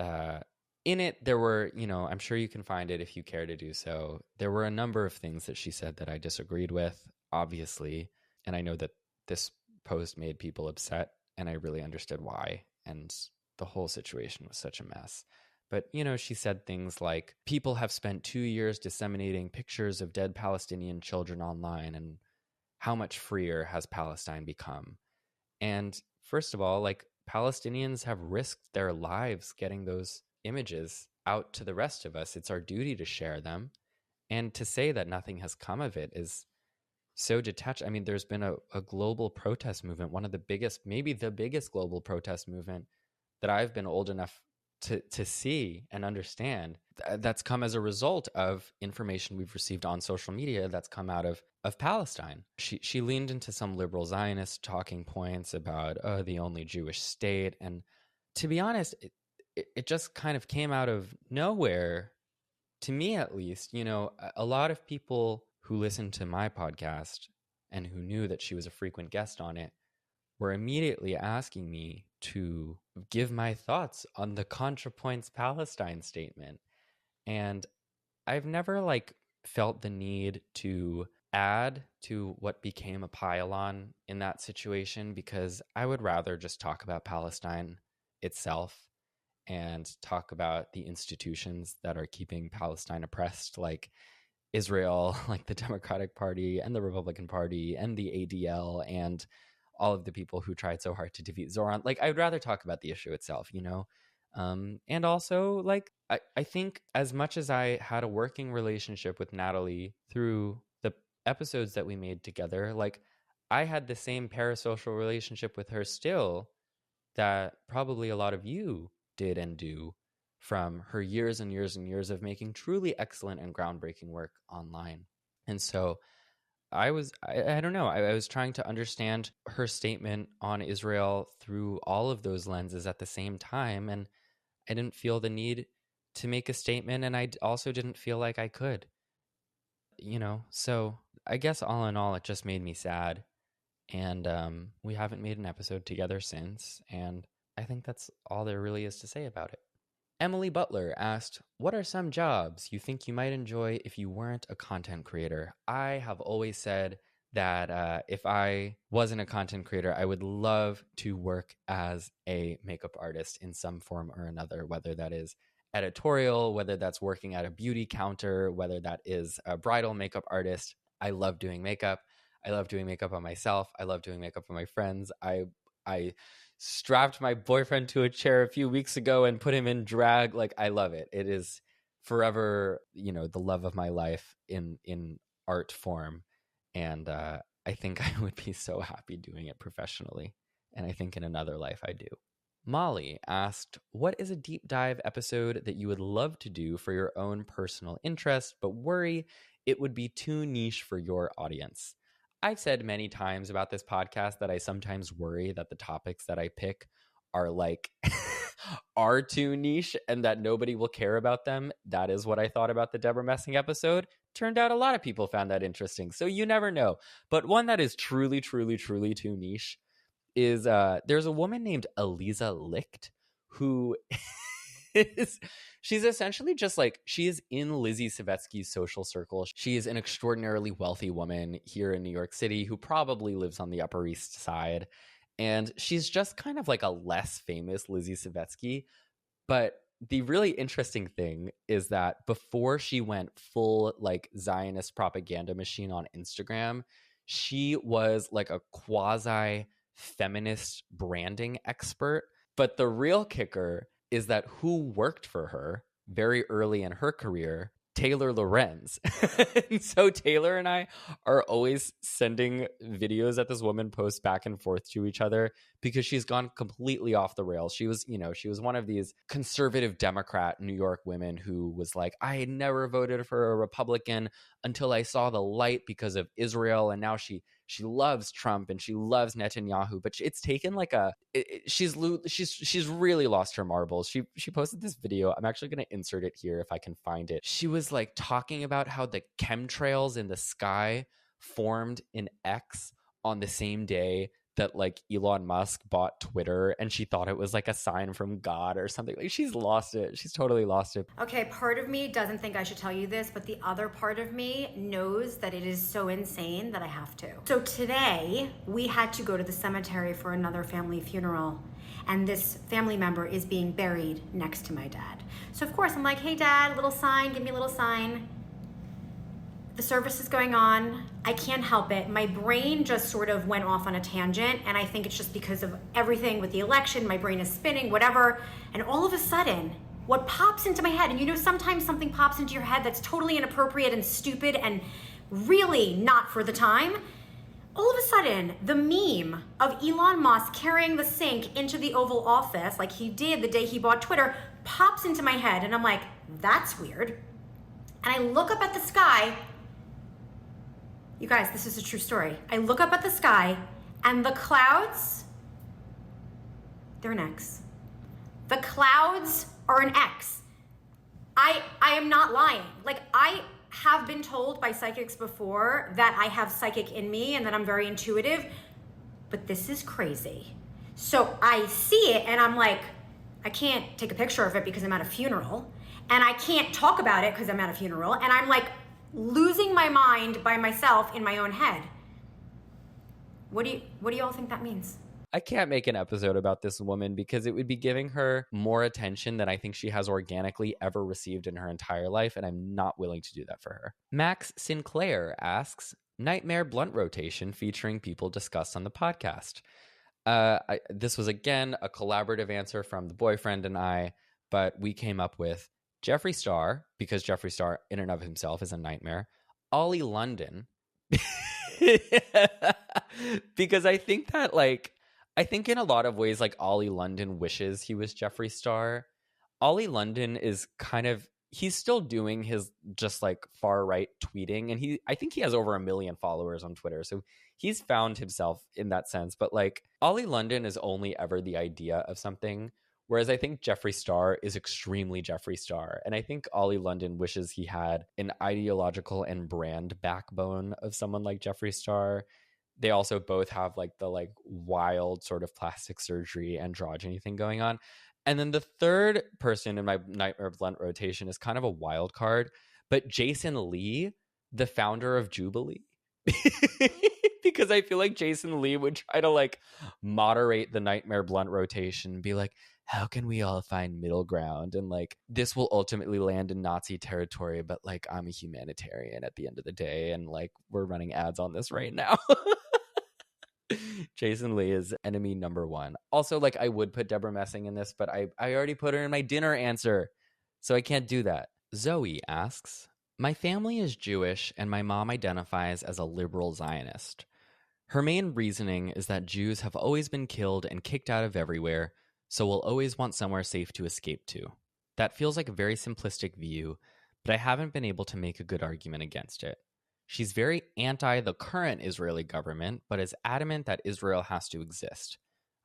in it, there were, I'm sure you can find it if you care to do so. There were a number of things that she said that I disagreed with, obviously. And I know that this post made people upset, and I really understood why. And the whole situation was such a mess. But, she said things like, people have spent 2 years disseminating pictures of dead Palestinian children online, and how much freer has Palestine become? And first of all, like, Palestinians have risked their lives getting those images out to the rest of us. It's our duty to share them. And to say that nothing has come of it is so detached. I mean, there's been a global protest movement, one of the biggest, maybe the biggest global protest movement that I've been old enough to see and understand, that's come as a result of information we've received on social media that's come out of Palestine. She leaned into some liberal Zionist talking points about the only Jewish state. And to be honest, it just kind of came out of nowhere, to me at least. A lot of people who listened to my podcast and who knew that she was a frequent guest on it were immediately asking me to give my thoughts on the ContraPoints Palestine statement. And I've never felt the need to add to what became a pile-on in that situation, because I would rather just talk about Palestine itself and talk about the institutions that are keeping Palestine oppressed, like Israel, like the Democratic Party and the Republican Party and the ADL and all of the people who tried so hard to defeat Zoran. Like, I'd rather talk about the issue itself, and also, I think as much as I had a working relationship with Natalie through the episodes that we made together, I had the same parasocial relationship with her still that probably a lot of you did and do from her years and years and years of making truly excellent and groundbreaking work online. And so I don't know, I was trying to understand her statement on Israel through all of those lenses at the same time. And I didn't feel the need to make a statement. And I also didn't feel like I could. So I guess all in all, it just made me sad. And we haven't made an episode together since. And I think that's all there really is to say about it. Emily Butler asked, what are some jobs you think you might enjoy if you weren't a content creator? I have always said that if I wasn't a content creator, I would love to work as a makeup artist in some form or another, whether that is editorial, whether that's working at a beauty counter, whether that is a bridal makeup artist. I love doing makeup. I love doing makeup on myself. I love doing makeup on my friends. I strapped my boyfriend to a chair a few weeks ago and put him in drag. Like, I love it. It is forever, the love of my life in art form. And I think I would be so happy doing it professionally. And I think in another life I do. Molly asked, what is a deep dive episode that you would love to do for your own personal interest, but worry it would be too niche for your audience? I've said many times about this podcast that I sometimes worry that the topics that I pick are like are too niche and that nobody will care about them. That is what I thought about the Deborah Messing episode. Turned out a lot of people found that interesting. So you never know. But one that is truly, truly, truly too niche is there's a woman named Eliza Licht who she's essentially just like, she is in Lizzie Savetsky's social circle. She is an extraordinarily wealthy woman here in New York City who probably lives on the Upper East Side. And she's just kind of like a less famous Lizzie Savetsky. But the really interesting thing is that before she went full like Zionist propaganda machine on Instagram, she was like a quasi feminist branding expert. But the real kicker is that who worked for her very early in her career? Taylor Lorenz. And so Taylor and I are always sending videos that this woman posts back and forth to each other because she's gone completely off the rails. She was one of these conservative Democrat New York women who was like, I never voted for a Republican until I saw the light because of Israel. And now she loves Trump and she loves Netanyahu, but it's taken like she's really lost her marbles. She posted this video. I'm actually going to insert it here if I can find it. She was like talking about how the chemtrails in the sky formed in X on the same day that like Elon Musk bought Twitter, and she thought it was like a sign from God or something. Like, she's lost it. She's totally lost it. Okay, part of me doesn't think I should tell you this, but the other part of me knows that it is so insane that I have to. So today, we had to go to the cemetery for another family funeral, and this family member is being buried next to my dad. So of course, I'm like, hey dad, little sign, give me a little sign. The service is going on. I can't help it. My brain just sort of went off on a tangent, and I think it's just because of everything with the election. My brain is spinning, whatever. And all of a sudden, what pops into my head, and sometimes something pops into your head that's totally inappropriate and stupid and really not for the time. All of a sudden, the meme of Elon Musk carrying the sink into the Oval Office, like he did the day he bought Twitter, pops into my head, and I'm like, that's weird. And I look up at the sky. You guys, this is a true story. I look up at the sky, and the clouds, they're an X. The clouds are an X. I am not lying. Like, I have been told by psychics before that I have psychic in me and that I'm very intuitive, but this is crazy. So I see it, and I'm like, I can't take a picture of it because I'm at a funeral, and I can't talk about it because I'm at a funeral, and I'm like, losing my mind by myself in my own head. What do you all think that means? I can't make an episode about this woman because it would be giving her more attention than I think she has organically ever received in her entire life, and I'm not willing to do that for her. Max Sinclair asks, Nightmare Blunt Rotation featuring people discussed on the podcast. This was, again, a collaborative answer from the boyfriend and I, but we came up with Jeffree Star, because Jeffree Star in and of himself is a nightmare. Ollie London, because I think in a lot of ways, like, Ollie London wishes he was Jeffree Star. Ollie London is he's still doing his just like far right tweeting, and I think he has over 1 million followers on Twitter, so he's found himself in that sense. But like, Ollie London is only ever the idea of something Whereas I think Jeffree Star is extremely Jeffree Star. And I think Ollie London wishes he had an ideological and brand backbone of someone like Jeffree Star. They also both have like the like wild sort of plastic surgery androgyny thing going on. And then the third person in my Nightmare Blunt rotation is kind of a wild card, but Jason Lee, the founder of Jubilee. Because I feel like Jason Lee would try to like moderate the Nightmare Blunt rotation and be like, how can we all find middle ground? And like, this will ultimately land in Nazi territory, but like, I'm a humanitarian at the end of the day. And like, we're running ads on this right now. Jason Lee is enemy number one. Also, like, I would put Deborah Messing in this, but I already put her in my dinner answer, so I can't do that. Zoe asks, my family is Jewish and my mom identifies as a liberal Zionist. Her main reasoning is that Jews have always been killed and kicked out of everywhere, so we'll always want somewhere safe to escape to. That feels like a very simplistic view, but I haven't been able to make a good argument against it. She's very anti the current Israeli government, but is adamant that Israel has to exist.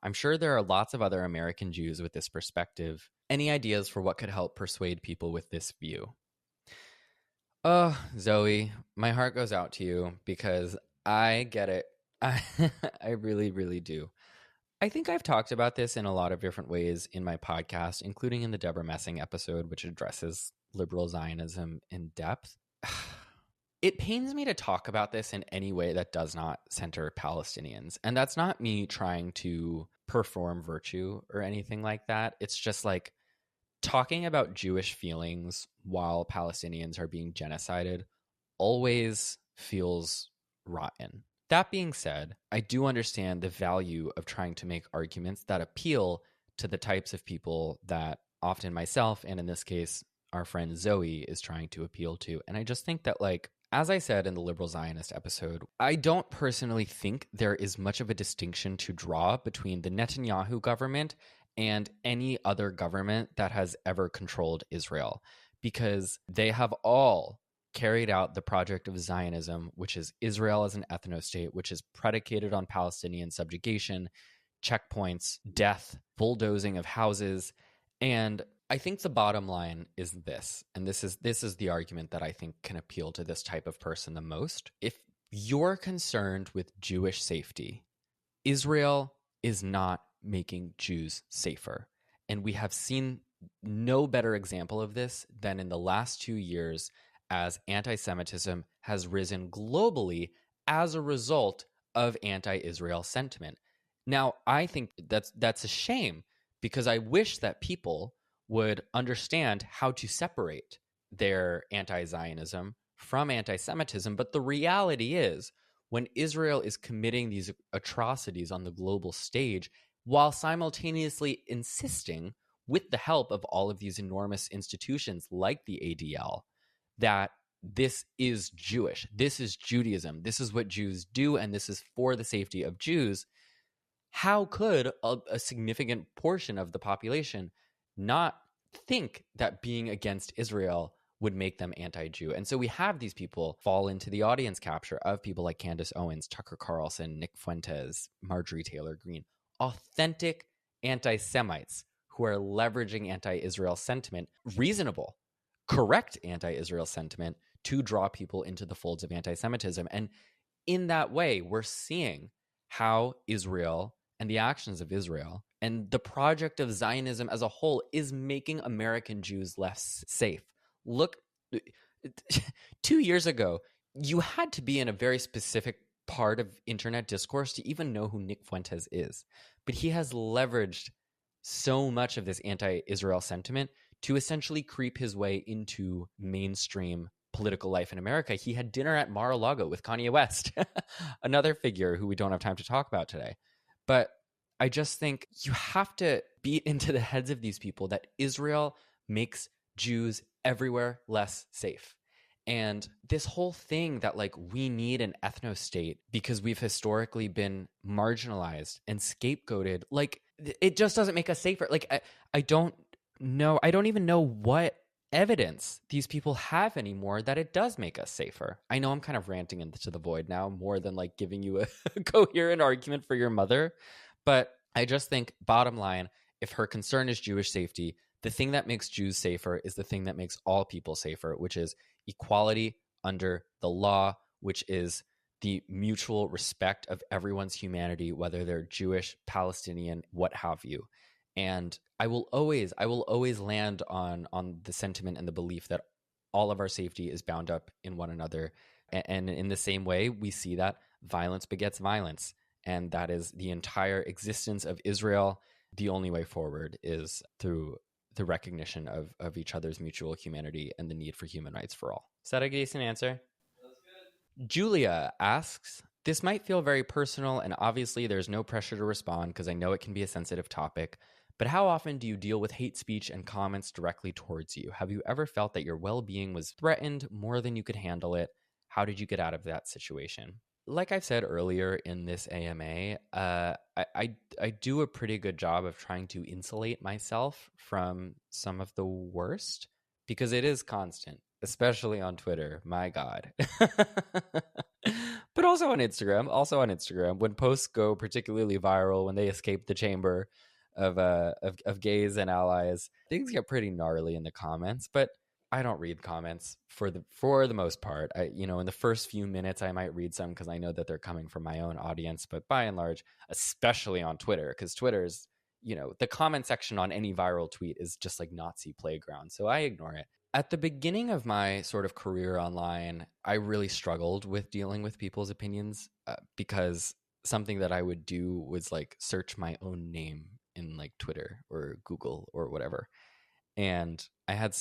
I'm sure there are lots of other American Jews with this perspective. Any ideas for what could help persuade people with this view? Oh, Zoe, my heart goes out to you because I get it. I really, really do. I think I've talked about this in a lot of different ways in my podcast, including in the Deborah Messing episode, which addresses liberal Zionism in depth. It pains me to talk about this in any way that does not center Palestinians. And that's not me trying to perform virtue or anything like that. It's just like talking about Jewish feelings while Palestinians are being genocided always feels rotten. That being said, I do understand the value of trying to make arguments that appeal to the types of people that often myself, and in this case, our friend Zoe, is trying to appeal to. And I just think that, like, as I said in the Liberal Zionist episode, I don't personally think there is much of a distinction to draw between the Netanyahu government and any other government that has ever controlled Israel, because they have all carried out the project of Zionism, which is Israel as an ethno-state, which is predicated on Palestinian subjugation, checkpoints, death, bulldozing of houses. And I think the bottom line is this, and this is the argument that I think can appeal to this type of person the most. If you're concerned with Jewish safety, Israel is not making Jews safer. And we have seen no better example of this than in the last 2 years as anti-Semitism has risen globally as a result of anti-Israel sentiment. Now, I think that's a shame, because I wish that people would understand how to separate their anti-Zionism from anti-Semitism. But the reality is, when Israel is committing these atrocities on the global stage, while simultaneously insisting, with the help of all of these enormous institutions like the ADL, that this is Jewish, this is Judaism, this is what Jews do, and this is for the safety of Jews, how could a significant portion of the population not think that being against Israel would make them anti-Jew? And so we have these people fall into the audience capture of people like Candace Owens, Tucker Carlson, Nick Fuentes, Marjorie Taylor Greene, authentic anti-Semites who are leveraging anti-Israel sentiment, reasonable, correct anti-Israel sentiment, to draw people into the folds of anti-Semitism. And in that way, we're seeing how Israel and the actions of Israel and the project of Zionism as a whole is making American Jews less safe. Look, 2 years ago, you had to be in a very specific part of internet discourse to even know who Nick Fuentes is. But he has leveraged so much of this anti-Israel sentiment to essentially creep his way into mainstream political life in America. He had dinner at Mar-a-Lago with Kanye West, another figure who we don't have time to talk about today. But I just think you have to beat into the heads of these people that Israel makes Jews everywhere less safe. And this whole thing that, like, we need an ethno-state because we've historically been marginalized and scapegoated, like, it just doesn't make us safer. Like, I don't know. I don't even know what evidence these people have anymore that it does make us safer. I know I'm kind of ranting into the void now more than like giving you a coherent argument for your mother. But I just think, bottom line, if her concern is Jewish safety, the thing that makes Jews safer is the thing that makes all people safer, which is equality under the law, which is the mutual respect of everyone's humanity, whether they're Jewish, Palestinian, what have you. And I will always land on the sentiment and the belief that all of our safety is bound up in one another. And in the same way, we see that violence begets violence. And that is the entire existence of Israel. The only way forward is through the recognition of each other's mutual humanity and the need for human rights for all. Is that a decent answer? That's good. Julia asks, this might feel very personal, and obviously there's no pressure to respond because I know it can be a sensitive topic, but how often do you deal with hate speech and comments directly towards you? Have you ever felt that your well-being was threatened more than you could handle it? How did you get out of that situation? Like I've said earlier in this AMA, I do a pretty good job of trying to insulate myself from some of the worst because it is constant, especially on Twitter. My God. But also on Instagram, when posts go particularly viral, when they escape the chamber of gays and allies, things get pretty gnarly in the comments. But I don't read comments for the most part. In the first few minutes, I might read some because I know that they're coming from my own audience. But by and large, especially on Twitter, because Twitter's, the comment section on any viral tweet is just like Nazi playground. So I ignore it. At the beginning of my sort of career online, I really struggled with dealing with people's opinions because something that I would do was like search my own name in like Twitter or Google or whatever. And I had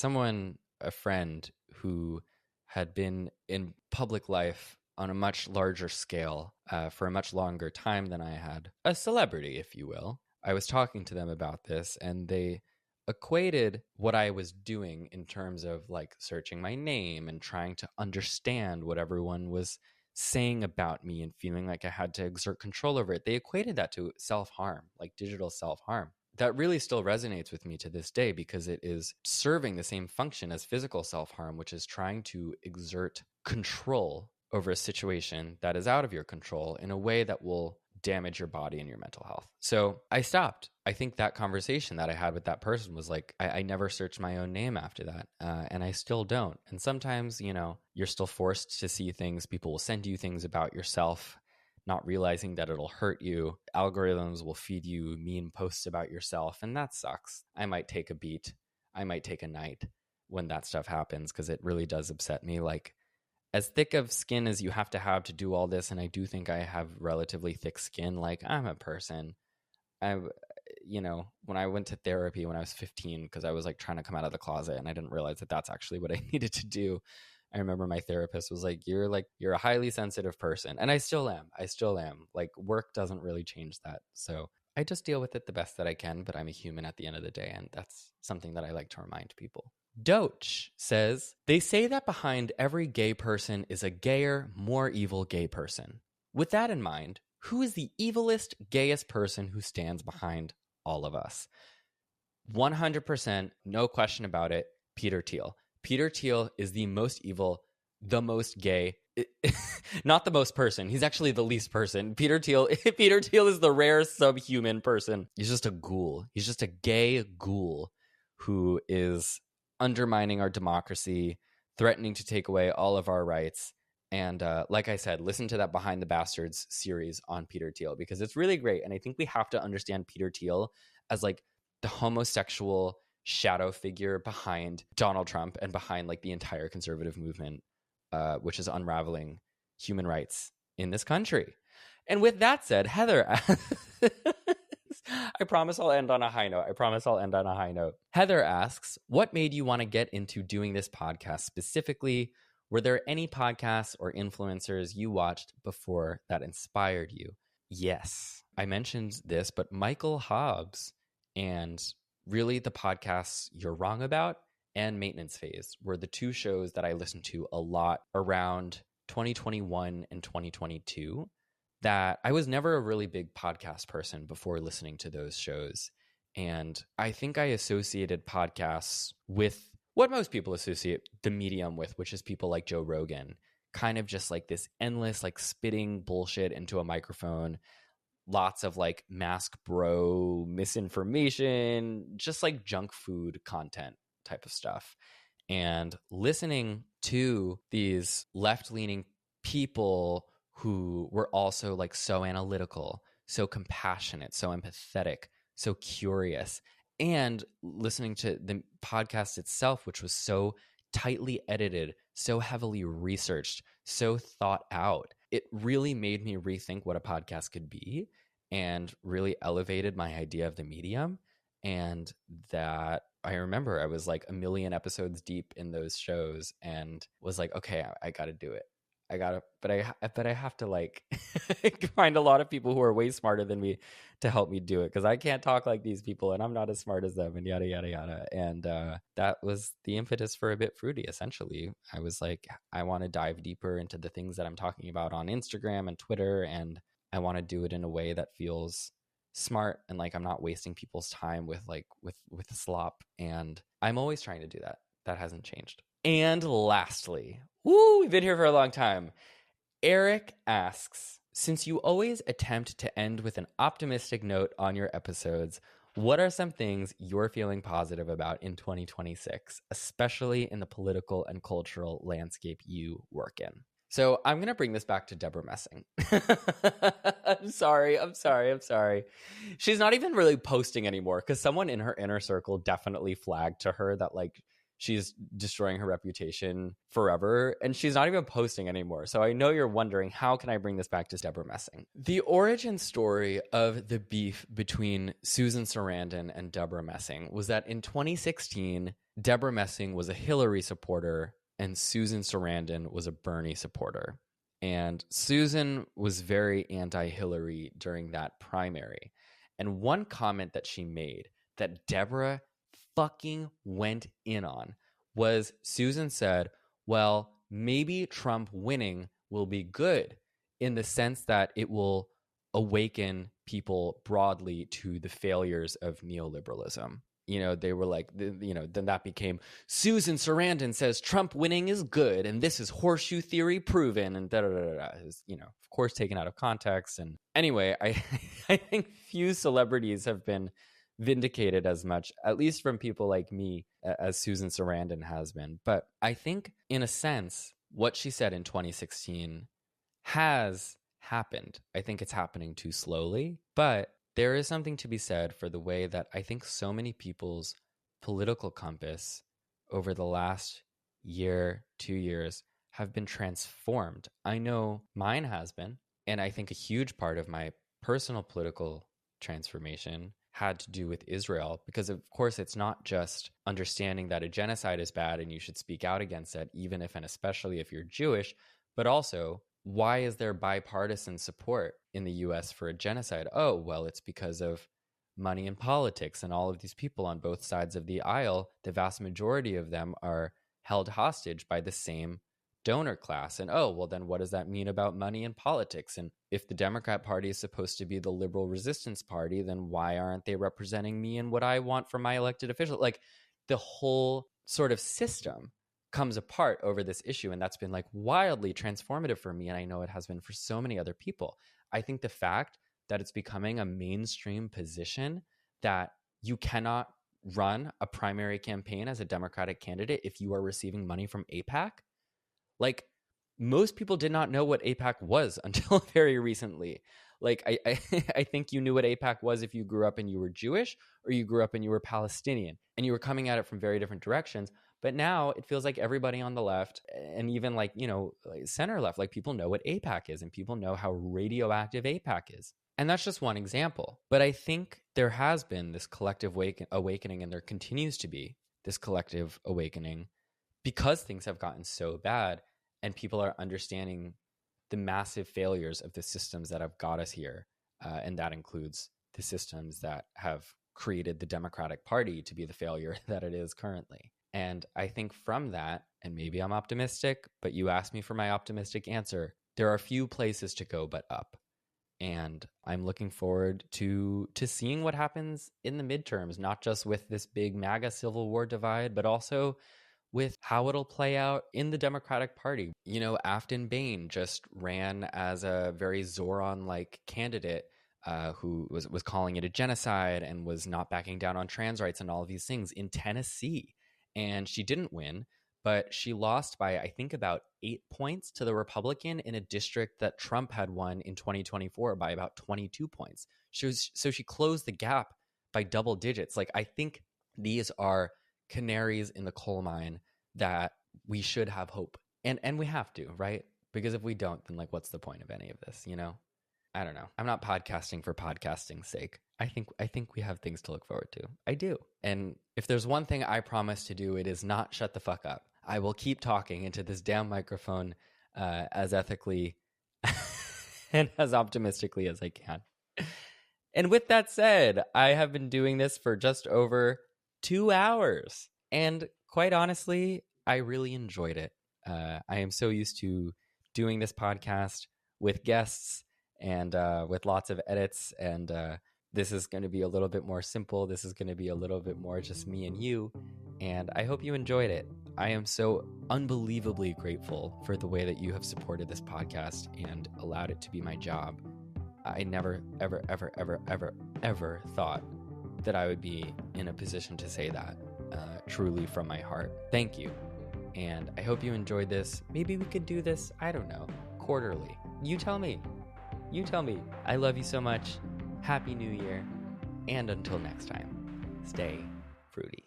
a friend who had been in public life on a much larger scale for a much longer time than I had, a celebrity, if you will. I was talking to them about this, and they equated what I was doing in terms of like searching my name and trying to understand what everyone was saying about me and feeling like I had to exert control over it. They equated that to self-harm, like digital self-harm. That really still resonates with me to this day because it is serving the same function as physical self-harm, which is trying to exert control over a situation that is out of your control in a way that will damage your body and your mental health. So I stopped. I think that conversation that I had with that person was like, I never searched my own name after that. And I still don't. And sometimes, you're still forced to see things. People will send you things about yourself, not realizing that it'll hurt you. Algorithms will feed you mean posts about yourself, and that sucks. I might take a beat. I might take a night when that stuff happens because it really does upset me. Like, as thick of skin as you have to do all this, and I do think I have relatively thick skin, like I'm a person. When I went to therapy when I was 15, because I was like trying to come out of the closet and I didn't realize that that's actually what I needed to do. I remember my therapist was like, you're a highly sensitive person. And I still am. Like, work doesn't really change that. So I just deal with it the best that I can, but I'm a human at the end of the day. And that's something that I like to remind people. Doach says, they say that behind every gay person is a gayer, more evil gay person. With that in mind, who is the evilest, gayest person who stands behind all of us? 100%, no question about it, Peter Thiel. Peter Thiel is the most evil, the most gay, not the most person. He's actually the least person. Peter Thiel is the rare subhuman person. He's just a ghoul. He's just a gay ghoul who is undermining our democracy, threatening to take away all of our rights. And like I said, listen to that Behind the Bastards series on Peter Thiel because it's really great. And I think we have to understand Peter Thiel as like the homosexual shadow figure behind Donald Trump and behind like the entire conservative movement, which is unraveling human rights in this country. And with that said, Heather, I promise I'll end on a high note. Heather asks, what made you want to get into doing this podcast specifically? Were there any podcasts or influencers you watched before that inspired you? Yes, I mentioned this, but Michael Hobbs and really the podcasts You're Wrong About and Maintenance Phase were the two shows that I listened to a lot around 2021 and 2022. That I was never a really big podcast person before listening to those shows. And I think I associated podcasts with what most people associate the medium with, which is people like Joe Rogan, kind of just like this endless, like spitting bullshit into a microphone, lots of like mask bro misinformation, just like junk food content type of stuff. And listening to these left-leaning people who were also like so analytical, so compassionate, so empathetic, so curious, and listening to the podcast itself, which was so tightly edited, so heavily researched, so thought out, it really made me rethink what a podcast could be and really elevated my idea of the medium. And that I remember I was like a million episodes deep in those shows and was like, okay, I got to do it. But I have to like find a lot of people who are way smarter than me to help me do it, because I can't talk like these people and I'm not as smart as them and yada, yada, yada. And that was the impetus for A Bit Fruity, essentially. I was like, I want to dive deeper into the things that I'm talking about on Instagram and Twitter, and I want to do it in a way that feels smart and like I'm not wasting people's time with slop. And I'm always trying to do that. That hasn't changed. And lastly, we've been here for a long time. Eric asks, since you always attempt to end with an optimistic note on your episodes, what are some things you're feeling positive about in 2026, especially in the political and cultural landscape you work in? So I'm going to bring this back to Deborah Messing. I'm sorry. She's not even really posting anymore, because someone in her inner circle definitely flagged to her that like she's destroying her reputation forever, and she's not even posting anymore. So I know you're wondering, how can I bring this back to Deborah Messing? The origin story of the beef between Susan Sarandon and Deborah Messing was that in 2016, Deborah Messing was a Hillary supporter and Susan Sarandon was a Bernie supporter. And Susan was very anti-Hillary during that primary. And one comment that she made that Deborah fucking went in on was, Susan said, well, maybe Trump winning will be good in the sense that it will awaken people broadly to the failures of neoliberalism. You know, they were like, you know, then that became, Susan Sarandon says Trump winning is good and this is horseshoe theory proven, and da-da-da-da-da. Is, you know, of course, taken out of context. And anyway, I think few celebrities have been vindicated as much, at least from people like me, as Susan Sarandon has been. But I think, in a sense, what she said in 2016 has happened. I think it's happening too slowly, but there is something to be said for the way that I think so many people's political compass over the last year, 2 years, have been transformed. I know mine has been, and I think a huge part of my personal political transformation had to do with Israel, because of course it's not just understanding that a genocide is bad and you should speak out against it, even if and especially if you're Jewish, but also, why is there bipartisan support in the US for a genocide? Oh, well, it's because of money and politics, and all of these people on both sides of the aisle, the vast majority of them are held hostage by the same donor class. And oh, well, then what does that mean about money and politics? And if the Democrat Party is supposed to be the liberal resistance party, then why aren't they representing me and what I want from my elected official? Like, the whole sort of system comes apart over this issue, and that's been like wildly transformative for me, and I know it has been for so many other people. I think the fact that it's becoming a mainstream position that you cannot run a primary campaign as a Democratic candidate if you are receiving money from AIPAC. Like, most people did not know what AIPAC was until very recently. Like, I I think you knew what AIPAC was if you grew up and you were Jewish, or you grew up and you were Palestinian, and you were coming at it from very different directions. But now it feels like everybody on the left, and even like, you know, like center left, like people know what AIPAC is, and people know how radioactive AIPAC is. And that's just one example. But I think there has been this collective awakening, and there continues to be this collective awakening, because things have gotten so bad and people are understanding the massive failures of the systems that have got us here. And that includes the systems that have created the Democratic Party to be the failure that it is currently. And I think from that, and maybe I'm optimistic, but you asked me for my optimistic answer, there are few places to go but up. And I'm looking forward to seeing what happens in the midterms, not just with this big MAGA Civil War divide, but also with how it'll play out in the Democratic Party. You know, Afton Bain just ran as a very Zoran-like candidate who was calling it a genocide and was not backing down on trans rights and all of these things in Tennessee. And she didn't win, but she lost by, I think, about 8 points to the Republican in a district that Trump had won in 2024 by about 22 points. So she closed the gap by double digits. Like, I think these are canaries in the coal mine that we should have hope. And we have to, right? Because if we don't, then like, what's the point of any of this, you know? I don't know. I'm not podcasting for podcasting's sake. I think we have things to look forward to. I do. And if there's one thing I promise to do, it is not shut the fuck up. I will keep talking into this damn microphone as ethically and as optimistically as I can. And with that said, I have been doing this for just over 2 hours. And quite honestly, I really enjoyed it. I am so used to doing this podcast with guests and with lots of edits. And this is going to be a little bit more simple. This is going to be a little bit more just me and you. And I hope you enjoyed it. I am so unbelievably grateful for the way that you have supported this podcast and allowed it to be my job. I never, ever, ever, ever, ever, ever thought that I would be in a position to say that truly from my heart. Thank you. And I hope you enjoyed this. Maybe we could do this, I don't know, quarterly. You tell me. You tell me. I love you so much. Happy New Year. And until next time, stay fruity.